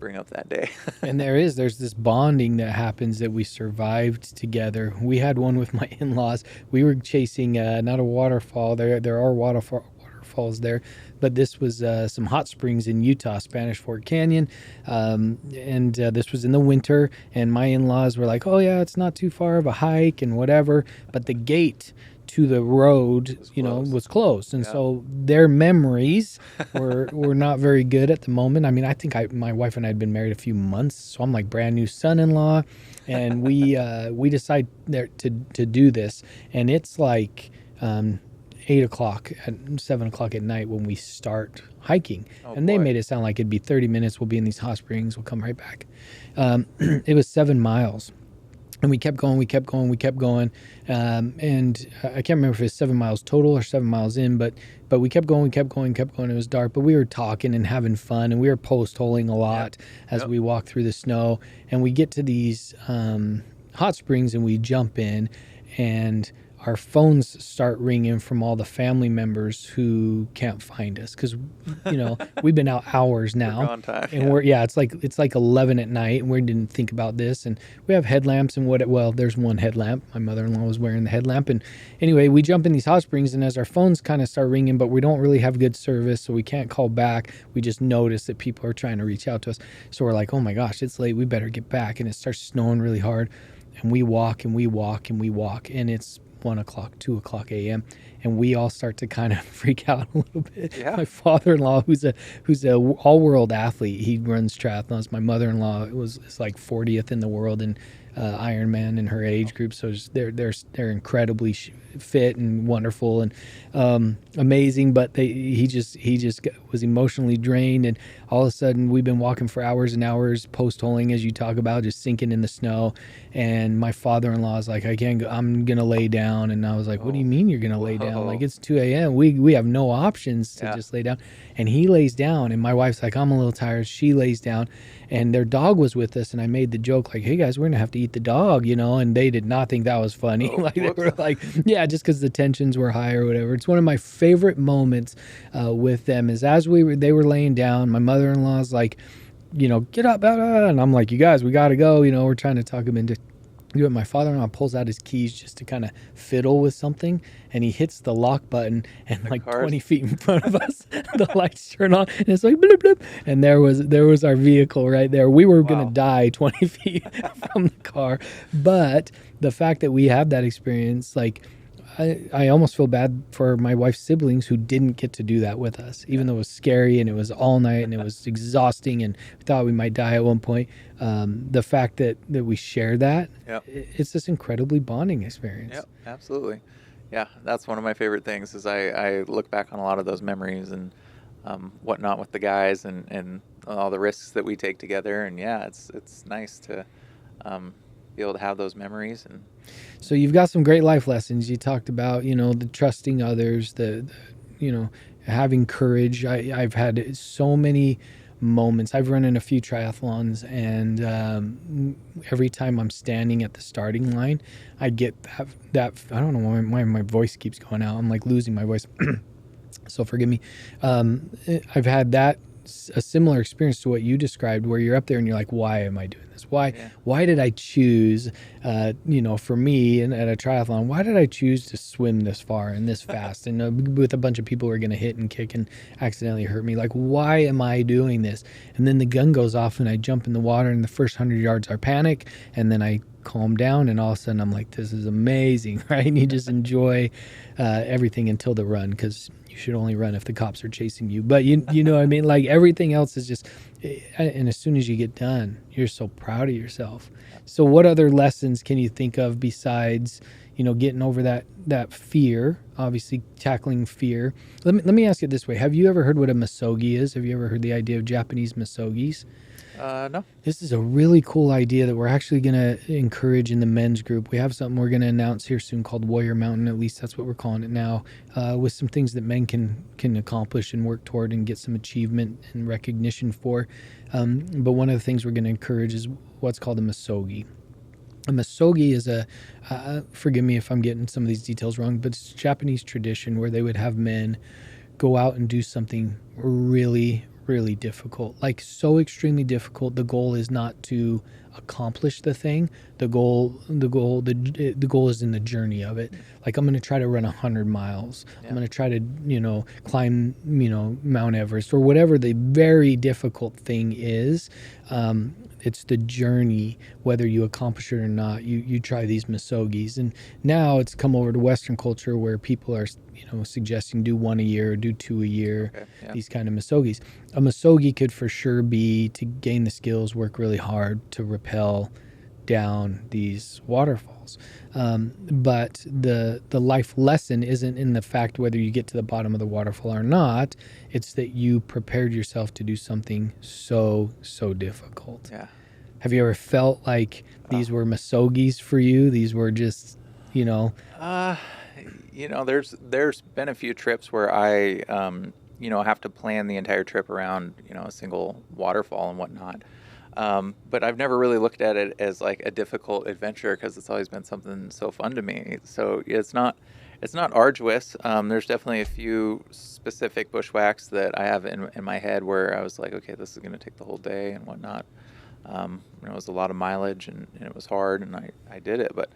bring up that day. And there's this bonding that happens that we survived together. We had one with my in-laws. We were chasing not a waterfall. There are waterfalls there, but this was some hot springs in Utah, Spanish Fork Canyon, and this was in the winter. And my in-laws were like, "Oh yeah, it's not too far of a hike and whatever," but the gate to the road, was closed, and so their memories were not very good at the moment. I mean, I think my wife and I had been married a few months, so I'm like brand new son-in-law, and we decide there to do this, and it's like 8 o'clock and 7 o'clock at night when we start hiking. And they made it sound like it'd be 30 minutes. We'll be in these hot springs. We'll come right back. It was 7 miles. And we kept going. And I can't remember if it was 7 miles total or 7 miles in, but we kept going. It was dark, but we were talking and having fun, and we were post-holing a lot as we walked through the snow. And we get to these hot springs, and we jump in, and our phones start ringing from all the family members who can't find us because we've been out hours now. We're gone time, it's like 11 at night, and we didn't think about this, and we have headlamps and there's one headlamp. My mother-in-law was wearing the headlamp, and anyway, we jump in these hot springs, and as our phones kind of start ringing, but we don't really have good service, so we can't call back. We just notice that people are trying to reach out to us, so we're like, oh my gosh, it's late, we better get back. And it starts snowing really hard, and we walk, and it's 1 o'clock, 2 o'clock a.m. and we all start to kind of freak out a little bit. Yeah. My father-in-law, who's a all-world athlete, he runs triathlons. My mother-in-law is like 40th in the world in Ironman in her age group, so they're incredibly fit and wonderful and amazing. But he just was emotionally drained, and all of a sudden we've been walking for hours and hours, post-holing as you talk about, just sinking in the snow. And my father-in-law is like, I can't go, I'm gonna lay down. And I was like, what do you mean you're gonna lay down? Like, it's 2 a.m. We have no options to just lay down. And he lays down, and my wife's like, I'm a little tired. She lays down, and their dog was with us, and I made the joke like, hey guys, we're gonna have to eat the dog, and they did not think that was funny. Like, they were like, yeah, just because the tensions were high or whatever. It's one of my favorite moments with them is as they were laying down, my mother-in-law's like, get up, and I'm like, you guys, we gotta go. We're trying to talk them into My father-in-law pulls out his keys just to kind of fiddle with something, and he hits the lock button, and The like cars. 20 feet in front of us, the lights turn on, and it's like bloop, bloop, and there was our vehicle right there. We were gonna Wow. die 20 feet from the car, but the fact that we have that experience, like I almost feel bad for my wife's siblings who didn't get to do that with us, even Yeah. though it was scary and it was all night and it was exhausting and we thought we might die at one point. The fact that we share that, Yep. it's this incredibly bonding experience. Yep. Absolutely. Yeah, that's one of my favorite things. Is I look back on a lot of those memories and whatnot with the guys and all the risks that we take together. And yeah, it's nice to be able to have those memories. And So you've got some great life lessons. You talked about, the trusting others, having courage. I've had so many moments. I've run in a few triathlons, and every time I'm standing at the starting line, I get that I don't know why my voice keeps going out. I'm like losing my voice. So forgive me. I've had a similar experience to what you described, where you're up there and you're like, why am I doing this? Why yeah, why did I choose, for me and at a triathlon, why did I choose to swim this far and this fast and with a bunch of people who are going to hit and kick and accidentally hurt me? Like, why am I doing this? And then the gun goes off and I jump in the water, and the first 100 yards are panic, and then I calm down, and all of a sudden I'm like, this is amazing, right? And you just enjoy everything until the run, because you should only run if the cops are chasing you. But you know what I mean? Like, everything else is just, and as soon as you get done, you're so proud of yourself. So what other lessons can you think of besides, getting over that fear, obviously tackling fear? Let me ask it this way. Have you ever heard what a misogi is? Have you ever heard the idea of Japanese misogis? no. This is a really cool idea that we're actually going to encourage in the men's group. We have something we're going to announce here soon called Warrior Mountain. At least that's what we're calling it now, with some things that men can accomplish and work toward and get some achievement and recognition for. But one of the things we're going to encourage is what's called a misogi. A misogi is forgive me if I'm getting some of these details wrong, but it's a Japanese tradition where they would have men go out and do something really, really difficult, like so extremely difficult. The goal is not to accomplish the thing. The goal is in the journey of it. Like, I'm going to try to run 100 miles. Yeah. I'm going to try to, climb, Mount Everest, or whatever the very difficult thing is. It's the journey, whether you accomplish it or not. You try these misogis, and now it's come over to Western culture where people are, suggesting do one a year or do two a year. Okay. Yeah. These kind of misogis. A misogi could for sure be to gain the skills, work really hard to rappel down these waterfalls. But the life lesson isn't in the fact whether you get to the bottom of the waterfall or not. It's that you prepared yourself to do something so difficult. Yeah. Have you ever felt like these were misogis for you? These were just, Uh, there's been a few trips where I have to plan the entire trip around a single waterfall and whatnot. But I've never really looked at it as like a difficult adventure, because it's always been something so fun to me. So it's not arduous. There's definitely a few specific bushwhacks that I have in my head where I was like, okay, this is going to take the whole day and whatnot. It was a lot of mileage, and it was hard, and I did it. But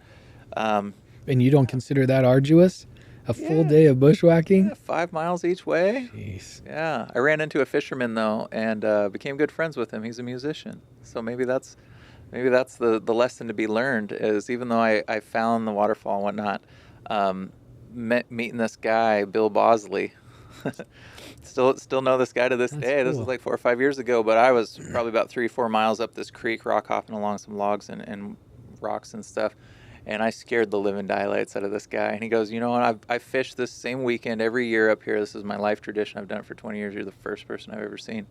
and you don't consider that arduous? A full yeah, day of bushwhacking? yeah, 5 miles each way. Jeez. Yeah, I ran into a fisherman though, and became good friends with him. He's a musician, so maybe that's the lesson to be learned. Is even though I found the waterfall and whatnot, meeting this guy Bill Bosley, still know this guy to this That's day. This cool. was like 4 or 5 years ago, but I was probably about 3 or 4 miles up this creek, rock hopping along some logs and rocks and stuff. And I scared the living daylights out of this guy. And he goes, you know what? I fish this same weekend every year up here. This is my life tradition. I've done it for 20 years. You're the first person I've ever seen.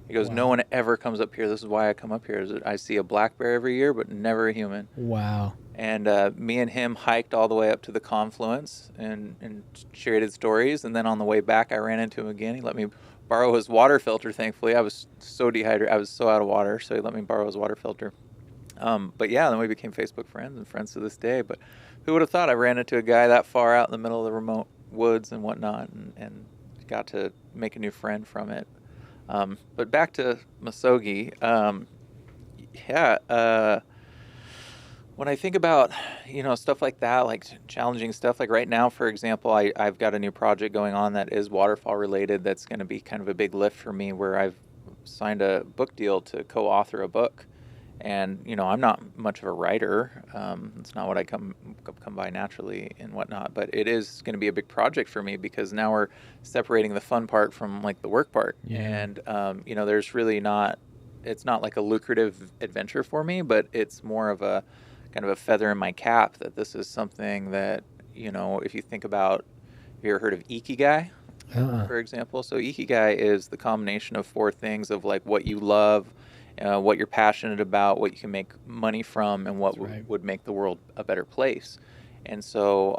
He goes, no Wow. one ever comes up here. This is why I come up here. Is that I see a black bear every year, but never a human. Wow. And me and him hiked all the way up to the confluence and traded stories. And then on the way back, I ran into him again. He let me borrow his water filter, thankfully. I was so dehydrated. I was so out of water, so he let me borrow his water filter. But yeah, then we became Facebook friends and friends to this day. But who would have thought I ran into a guy that far out in the middle of the remote woods and whatnot, and got to make a new friend from it. But back to Misogi. Yeah. When I think about, stuff like that, like challenging stuff, like right now, for example, I've got a new project going on that is waterfall related. That's going to be kind of a big lift for me, where I've signed a book deal to co-author a book. And, I'm not much of a writer. It's not what I come by naturally and whatnot, but it is going to be a big project for me because now we're separating the fun part from like the work part. Yeah. And, there's really not, it's not like a lucrative adventure for me, but it's more of a kind of a feather in my cap that this is something that, if you think about, have you ever heard of Ikigai, Uh-uh. for example? So Ikigai is the combination of four things of like what you love, what you're passionate about, what you can make money from, and what That's right. would make the world a better place. And so,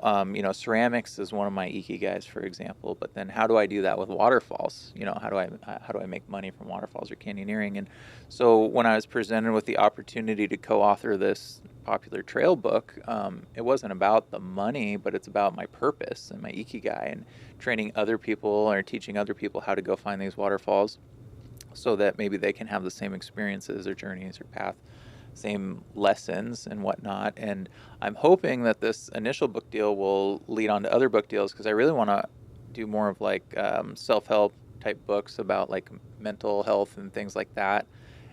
ceramics is one of my ikigais, for example. But then, how do I do that with waterfalls? How do I make money from waterfalls or canyoneering? And so, when I was presented with the opportunity to co-author this popular trail book, it wasn't about the money, but it's about my purpose and my ikigai, and training other people or teaching other people how to go find these waterfalls so that maybe they can have the same experiences or journeys or path, same lessons and whatnot. And I'm hoping that this initial book deal will lead on to other book deals, because I really want to do more of like self-help type books about like mental health and things like that,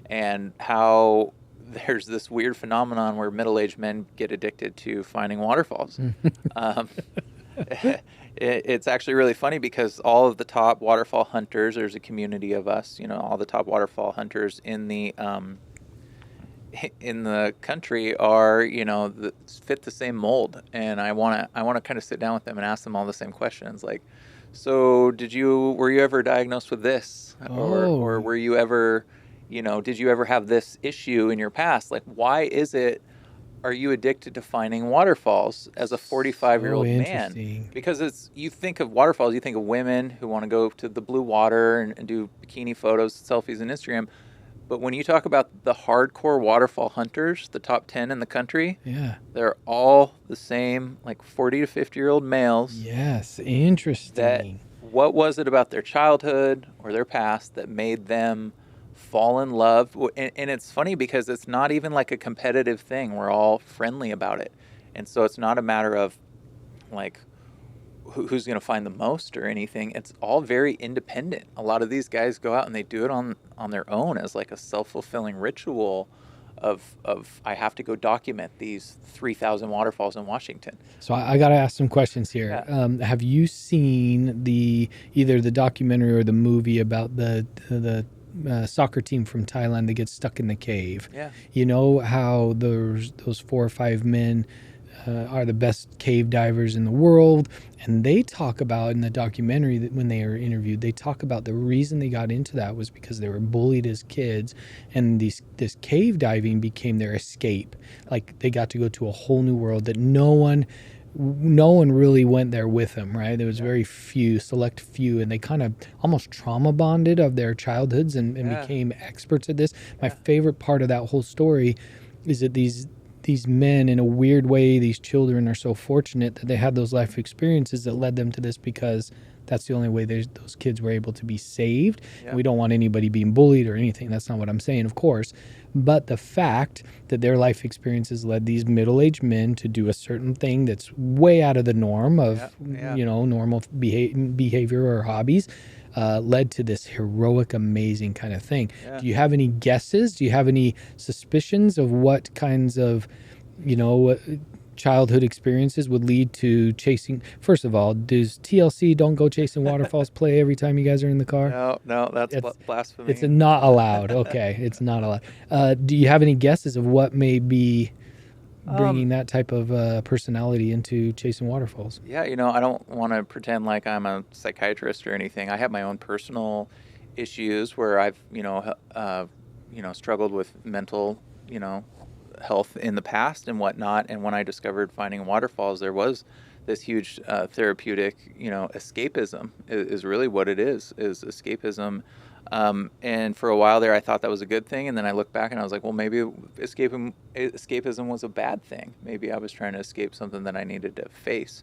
and how there's this weird phenomenon where middle-aged men get addicted to finding waterfalls. Um, it's actually really funny because all of the top waterfall hunters, there's a community of us, all the top waterfall hunters in the country are, fit the same mold. And I want to kind of sit down with them and ask them all the same questions, like, so were you ever diagnosed with this, or Oh, were you ever, did you ever have this issue in your past? Like, why is it, are you addicted to finding waterfalls as a so 45-year-old man? interesting. Because you think of waterfalls, you think of women who want to go to the blue water and do bikini photos, selfies, and Instagram. But when you talk about the hardcore waterfall hunters, the top 10 in the country, Yeah. they're all the same, like 40 to 50-year-old males. Yes, That, interesting. what was it about their childhood or their past that made them fall in love? And it's funny because it's not even like a competitive thing. We're all friendly about it. And so it's not a matter of like who's going to find the most or anything. It's all very independent. A lot of these guys go out and they do it on their own as like a self-fulfilling ritual of I have to go document these 3,000 waterfalls in Washington. So I got to ask some questions here. Yeah. Have you seen either the documentary or the movie about the soccer team from Thailand that gets stuck in the cave? Yeah. You know how those 4 or 5 men are the best cave divers in the world, and they talk about in the documentary that when they are interviewed, they talk about the reason they got into that was because they were bullied as kids, and this cave diving became their escape. Like they got to go to a whole new world that no one really went there with them, right? There was Yeah. very few, select few, and they kind of almost trauma bonded of their childhoods and Yeah. became experts at this. My Yeah. favorite part of that whole story is that these men, in a weird way, these children are so fortunate that they had those life experiences that led them to this, because that's the only way those kids were able to be saved. And Yeah. we don't want anybody being bullied or anything. That's not what I'm saying, of course. But the fact that their life experiences led these middle-aged men to do a certain thing that's way out of the norm Yeah. of, Yeah. normal behavior or hobbies, led to this heroic, amazing kind of thing. Yeah. Do you have any guesses? Do you have any suspicions of what kinds of, you know, childhood experiences would lead to chasing? First of all, does TLC Don't Go Chasing Waterfalls play every time you guys are in the car? No, no, that's It's blasphemy. not allowed. Okay, it's not allowed. Do you have any guesses of what may be Um, bringing that type of personality into chasing waterfalls? yeah, I don't want to pretend like I'm a psychiatrist or anything. I have my own personal issues where I've, struggled with mental, health in the past and whatnot. And when I discovered finding waterfalls, there was this huge therapeutic, escapism is really what it is escapism. And for a while there, I thought that was a good thing. And then I looked back and I was like, well, maybe escapism was a bad thing. Maybe I was trying to escape something that I needed to face.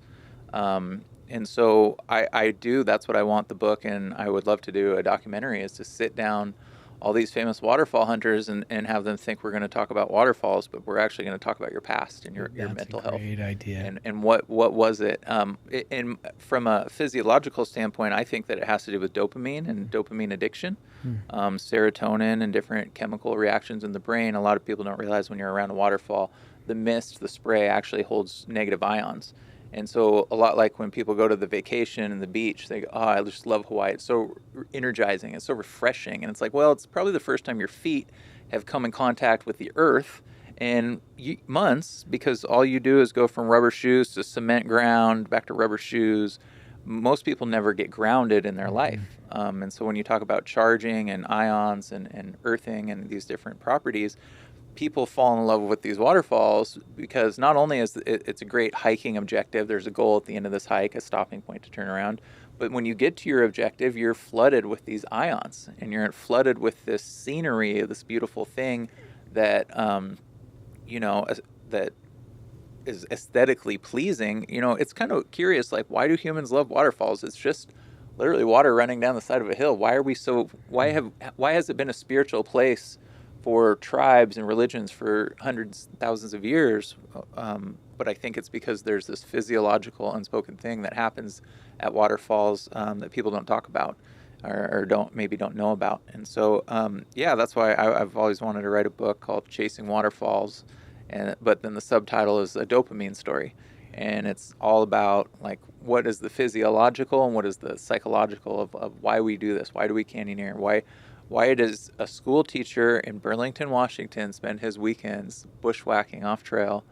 And so that's what I want the book, and I would love to do a documentary, is to sit down all these famous waterfall hunters and have them think we're going to talk about waterfalls, but we're actually going to talk about your past and your That's a mental health. great idea. And what was it? And from a physiological standpoint, I think that it has to do with dopamine and dopamine addiction, Hmm. serotonin and different chemical reactions in the brain. A lot of people don't realize when you're around a waterfall, the mist, the spray actually holds negative ions. And so a lot like when people go to the vacation and the beach, they go, oh, I just love Hawaii. It's so energizing. It's so refreshing. And it's like, well, it's probably the first time your feet have come in contact with the earth in months, because all you do is go from rubber shoes to cement ground, back to rubber shoes. Most people never get grounded in their Hmm. life. And so when you talk about charging and ions and earthing and these different properties, people fall in love with these waterfalls because not only is it's a great hiking objective, there's a goal at the end of this hike, a stopping point to turn around, but when you get to your objective, you're flooded with these ions and you're flooded with this scenery, this beautiful thing that you know that is aesthetically pleasing. It's kind of curious, like, why do humans love waterfalls? It's just literally water running down the side of a hill. Why has it been a spiritual place for tribes and religions for hundreds, thousands of years? But I think it's because there's this physiological unspoken thing that happens at waterfalls that people don't talk about, or don't know about. And so yeah, that's why I've always wanted to write a book called Chasing Waterfalls, but then the subtitle is a dopamine story, and it's all about, like, what is the physiological and what is the psychological of why we do this. Why do we canyoneer? Why does a school teacher in Burlington, Washington, spend his weekends bushwhacking off trail,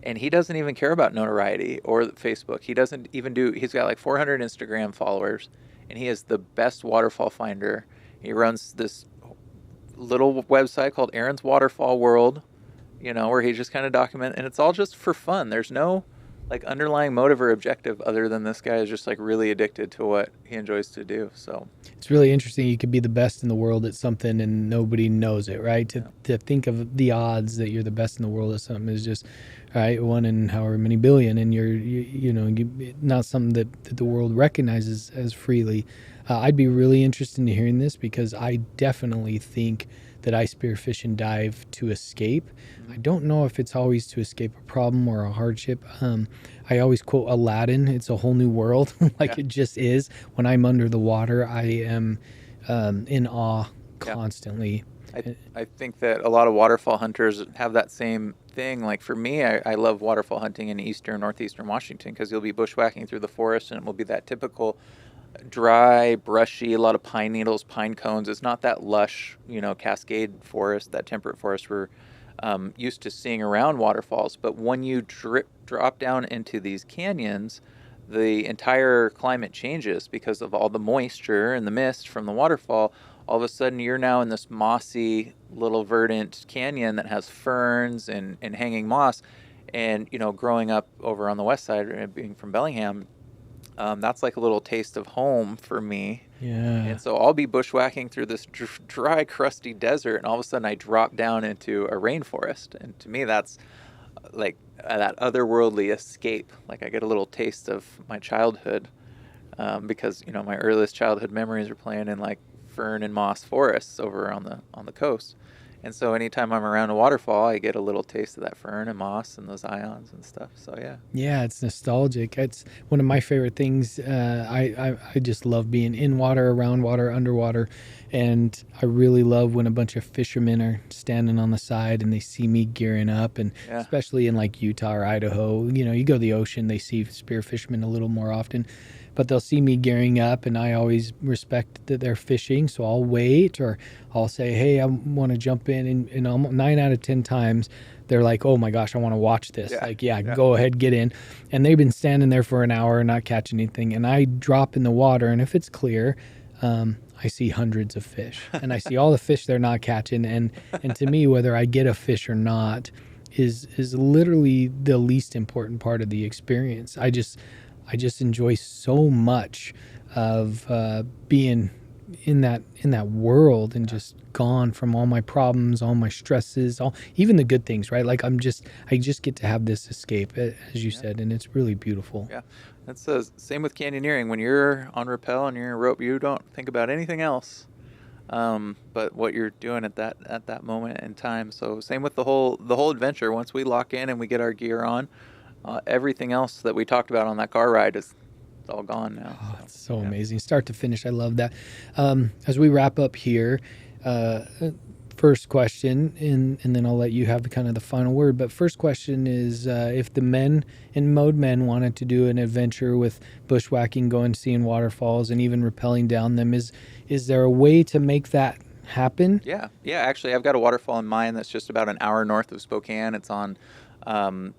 and he doesn't even care about notoriety or Facebook? He doesn't even do. He's got like 400 Instagram followers, and he is the best waterfall finder. He runs this little website called Aaron's Waterfall World, where he just kind of document, and it's all just for fun. There's no like underlying motive or objective other than this guy is just like really addicted to what he enjoys to do. So It's really interesting. You could be the best in the world at something and nobody knows it, right? To yeah, to think of the odds that you're the best in the world at something is just, right, one in however many billion, and not something that the world recognizes as freely. I'd be really interested in hearing this because I definitely think that I spearfish and dive to escape. I mm-hmm. don't know if it's always to escape a problem or a hardship. I always quote Aladdin, it's a whole new world, like Yeah, it just is. When I'm under the water, I am in awe yeah. constantly. I I think that a lot of waterfall hunters have that same thing. Like for me, I love waterfall hunting in eastern, northeastern Washington because you'll be bushwhacking through the forest and it will be that typical dry, brushy, a lot of pine needles, pine cones. It's not that lush, cascade forest, that temperate forest we're used to seeing around waterfalls. But when you drop down into these canyons, the entire climate changes because of all the moisture and the mist from the waterfall. All of a sudden, you're now in this mossy little verdant canyon that has ferns and hanging moss. And, growing up over on the west side, being from Bellingham, that's like a little taste of home for me. Yeah. And so I'll be bushwhacking through this dry, crusty desert, and all of a sudden I drop down into a rainforest. And to me, that's like that otherworldly escape. Like I get a little taste of my childhood, because my earliest childhood memories are playing in like fern and moss forests over on the coast. And so anytime I'm around a waterfall, I get a little taste of that fern and moss and those ions and stuff. So yeah. Yeah, it's nostalgic. It's one of my favorite things. I just love being in water, around water, underwater, and I really love when a bunch of fishermen are standing on the side and they see me gearing up. And Yeah. especially in like Utah or Idaho, you go to the ocean, they see spear fishermen a little more often, but they'll see me gearing up, and I always respect that they're fishing, so I'll wait, or I'll say, hey, I want to jump in, and almost 9 out of 10 times they're like, oh my gosh, I want to watch this. Yeah. Like, yeah, Yeah. go ahead, get in. And they've been standing there for an hour not catching anything. And I drop in the water, and if it's clear, I see hundreds of fish, and I see all the fish they're not catching. And to me, whether I get a fish or not is literally the least important part of the experience. I just enjoy so much of being in that world and Yeah. just gone from all my problems, all my stresses, all even the good things, right? Like I just get to have this escape, as you Yeah. said, and it's really beautiful. Yeah. That's the same with canyoneering. When you're on rappel and you're in rope, you don't think about anything else. but what you're doing at that moment in time. So same with the whole adventure. Once we lock in and we get our gear on, everything else that we talked about on that car ride is it's all gone now. Oh, So it's so yeah. amazing, start to finish. I love that. As we wrap up here, uh, first question, and then I'll let you have kind of the final word. But first question is, if the men in Mode Men wanted to do an adventure with bushwhacking, going seeing waterfalls, and even rappelling down them, is there a way to make that happen? Yeah, yeah. Actually, I've got a waterfall in mind that's just about an hour north of Spokane. It's on um,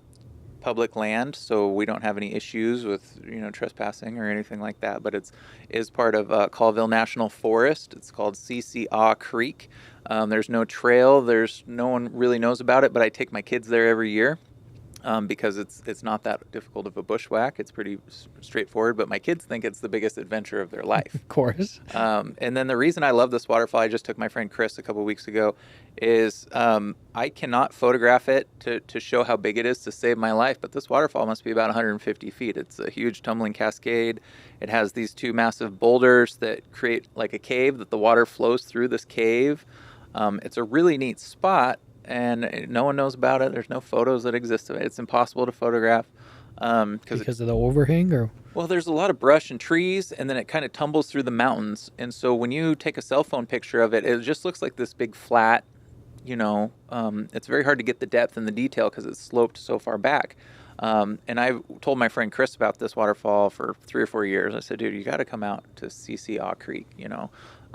public land, so we don't have any issues with trespassing or anything like that. But it's is part of Colville National Forest. It's called CCA Creek. There's no trail. There's no one really knows about it, but I take my kids there every year. Because it's not that difficult of a bushwhack. It's pretty straightforward, but my kids think it's the biggest adventure of their life. Of course. And then the reason I love this waterfall, I just took my friend Chris a couple weeks ago, is I cannot photograph it to show how big it is to save my life, but this waterfall must be about 150 feet. It's a huge tumbling cascade. It has these two massive boulders that create like a cave that the water flows through this cave. It's a really neat spot, and no one knows about it. There's no photos that exist of it. It's impossible to photograph Because of the overhang, or well, there's a lot of brush and trees, and then it kind of tumbles through the mountains. And so when you take a cell phone picture of it, it just looks like this big flat, it's very hard to get the depth and the detail because it's sloped so far back. And I told my friend Chris about this waterfall for 3 or 4 years. I said, dude, you got to come out to CCA Creek.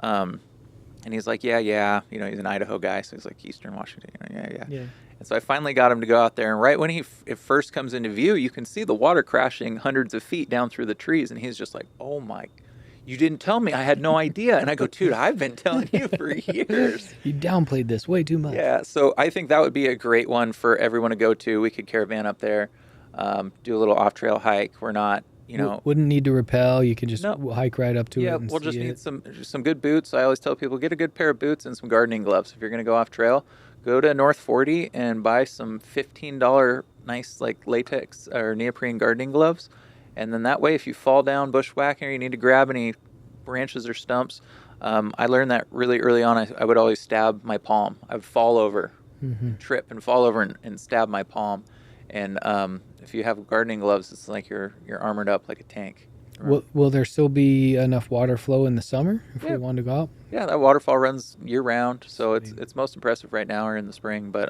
And he's like, yeah, yeah. He's an Idaho guy, so he's like Eastern Washington. Yeah, yeah. yeah. And so I finally got him to go out there. And right when it first comes into view, you can see the water crashing hundreds of feet down through the trees. And he's just like, oh my, you didn't tell me. I had no idea. And I go, dude, I've been telling you for years. You downplayed this way too much. Yeah. So I think that would be a great one for everyone to go to. We could caravan up there, do a little off trail hike. We're not, Wouldn't need to rappel. You can just no. hike right up to it Yeah, and we'll see just need it. some good boots. I always tell people get a good pair of boots and some gardening gloves if you're going to go off trail. Go to North 40 and buy some $15 nice like latex or neoprene gardening gloves, and then that way if you fall down bushwhacking or you need to grab any branches or stumps, I learned that really early on. I would always stab my palm. I would fall over, trip and fall over and stab my palm. And if you have gardening gloves, it's like you're armored up like a tank. Will there still be enough water flow in the summer if Yeah. we want to go out? Yeah, that waterfall runs year round, so Sweet. it's most impressive right now or in the spring. But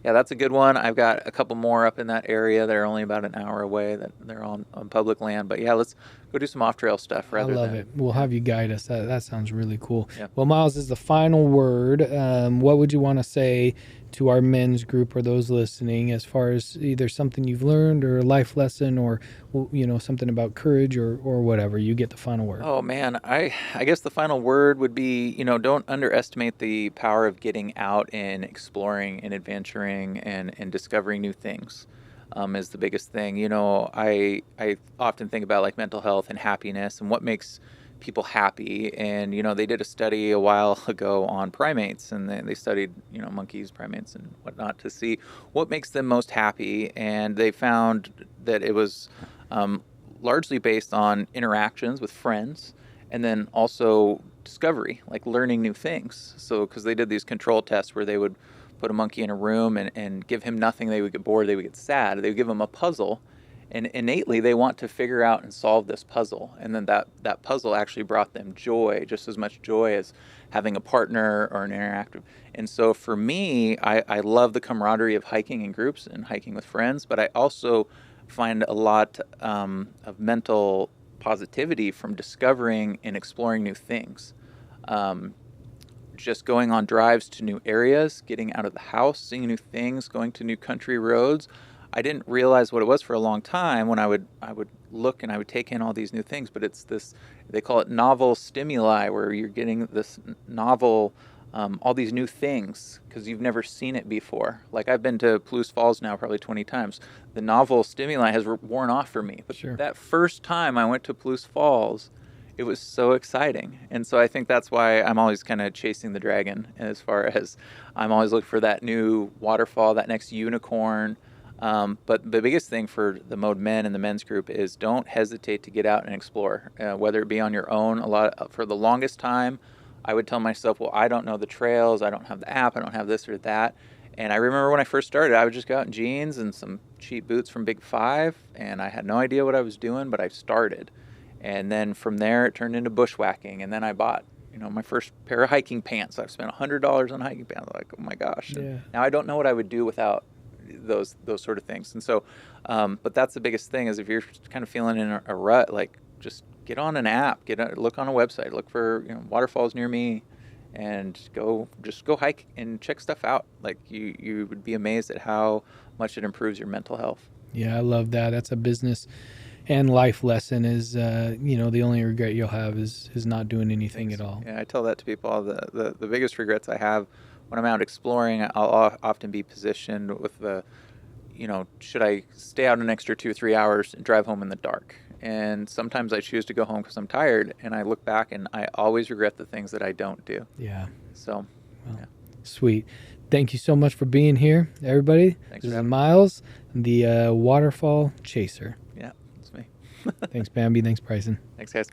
yeah, that's a good one. I've got a couple more up in that area. They're only about an hour away. That they're on public land. But yeah, let's go do some off trail stuff I rather love than it. We'll have you guide us. That sounds really cool. Yeah. Well, Miles, is the final word. What would you want to say to our men's group or those listening, as far as either something you've learned or a life lesson, or something about courage or whatever? You get the final word. Oh man, I guess the final word would be, don't underestimate the power of getting out and exploring and adventuring and discovering new things. Is the biggest thing. I often think about like mental health and happiness and what makes people happy. And they did a study a while ago on primates, and they studied monkeys, primates, and whatnot to see what makes them most happy. And they found that it was largely based on interactions with friends, and then also discovery, like learning new things. So because they did these control tests where they would put a monkey in a room and give him nothing, they would get bored, they would get sad. They would give him a puzzle, and innately they want to figure out and solve this puzzle. And then that puzzle actually brought them joy, just as much joy as having a partner or an interactive. And so for me, I love the camaraderie of hiking in groups and hiking with friends, but I also find a lot of mental positivity from discovering and exploring new things. Just going on drives to new areas, getting out of the house, seeing new things, going to new country roads. I didn't realize what it was for a long time when I would look and I would take in all these new things, but it's this, they call it novel stimuli, where you're getting this novel, all these new things because you've never seen it before. Like I've been to Palouse Falls now probably 20 times. The novel stimuli has worn off for me. But Sure. that first time I went to Palouse Falls, it was so exciting. And so I think that's why I'm always kind of chasing the dragon, as far as I'm always looking for that new waterfall, that next unicorn. But the biggest thing for the Mode Men and the men's group is don't hesitate to get out and explore, whether it be on your own. For the longest time, I would tell myself, well, I don't know the trails, I don't have the app, I don't have this or that. And I remember when I first started, I would just go out in jeans and some cheap boots from Big Five, and I had no idea what I was doing, but I started. And then from there, it turned into bushwhacking, and then I bought, my first pair of hiking pants. I've spent $100 on hiking pants. Like, oh my gosh! And Yeah. now I don't know what I would do without those sort of things. And so, but that's the biggest thing is if you're kind of feeling in a rut, like just get on an app, look on a website, look for waterfalls near me, and just go hike and check stuff out. Like you would be amazed at how much it improves your mental health. Yeah, I love that. That's a business and life lesson is, the only regret you'll have is not doing anything Thanks. at all. Yeah, I tell that to people. The biggest regrets I have when I'm out exploring, I'll often be positioned with should I stay out an extra 2 or 3 hours and drive home in the dark? And sometimes I choose to go home because I'm tired, and I look back and I always regret the things that I don't do. Yeah. So, Well, yeah. sweet. Thank you so much for being here, everybody. Thanks This for is having me. Miles, the waterfall chaser. Yeah, it's me. Thanks, Bambi. Thanks, Bryson. Thanks, guys.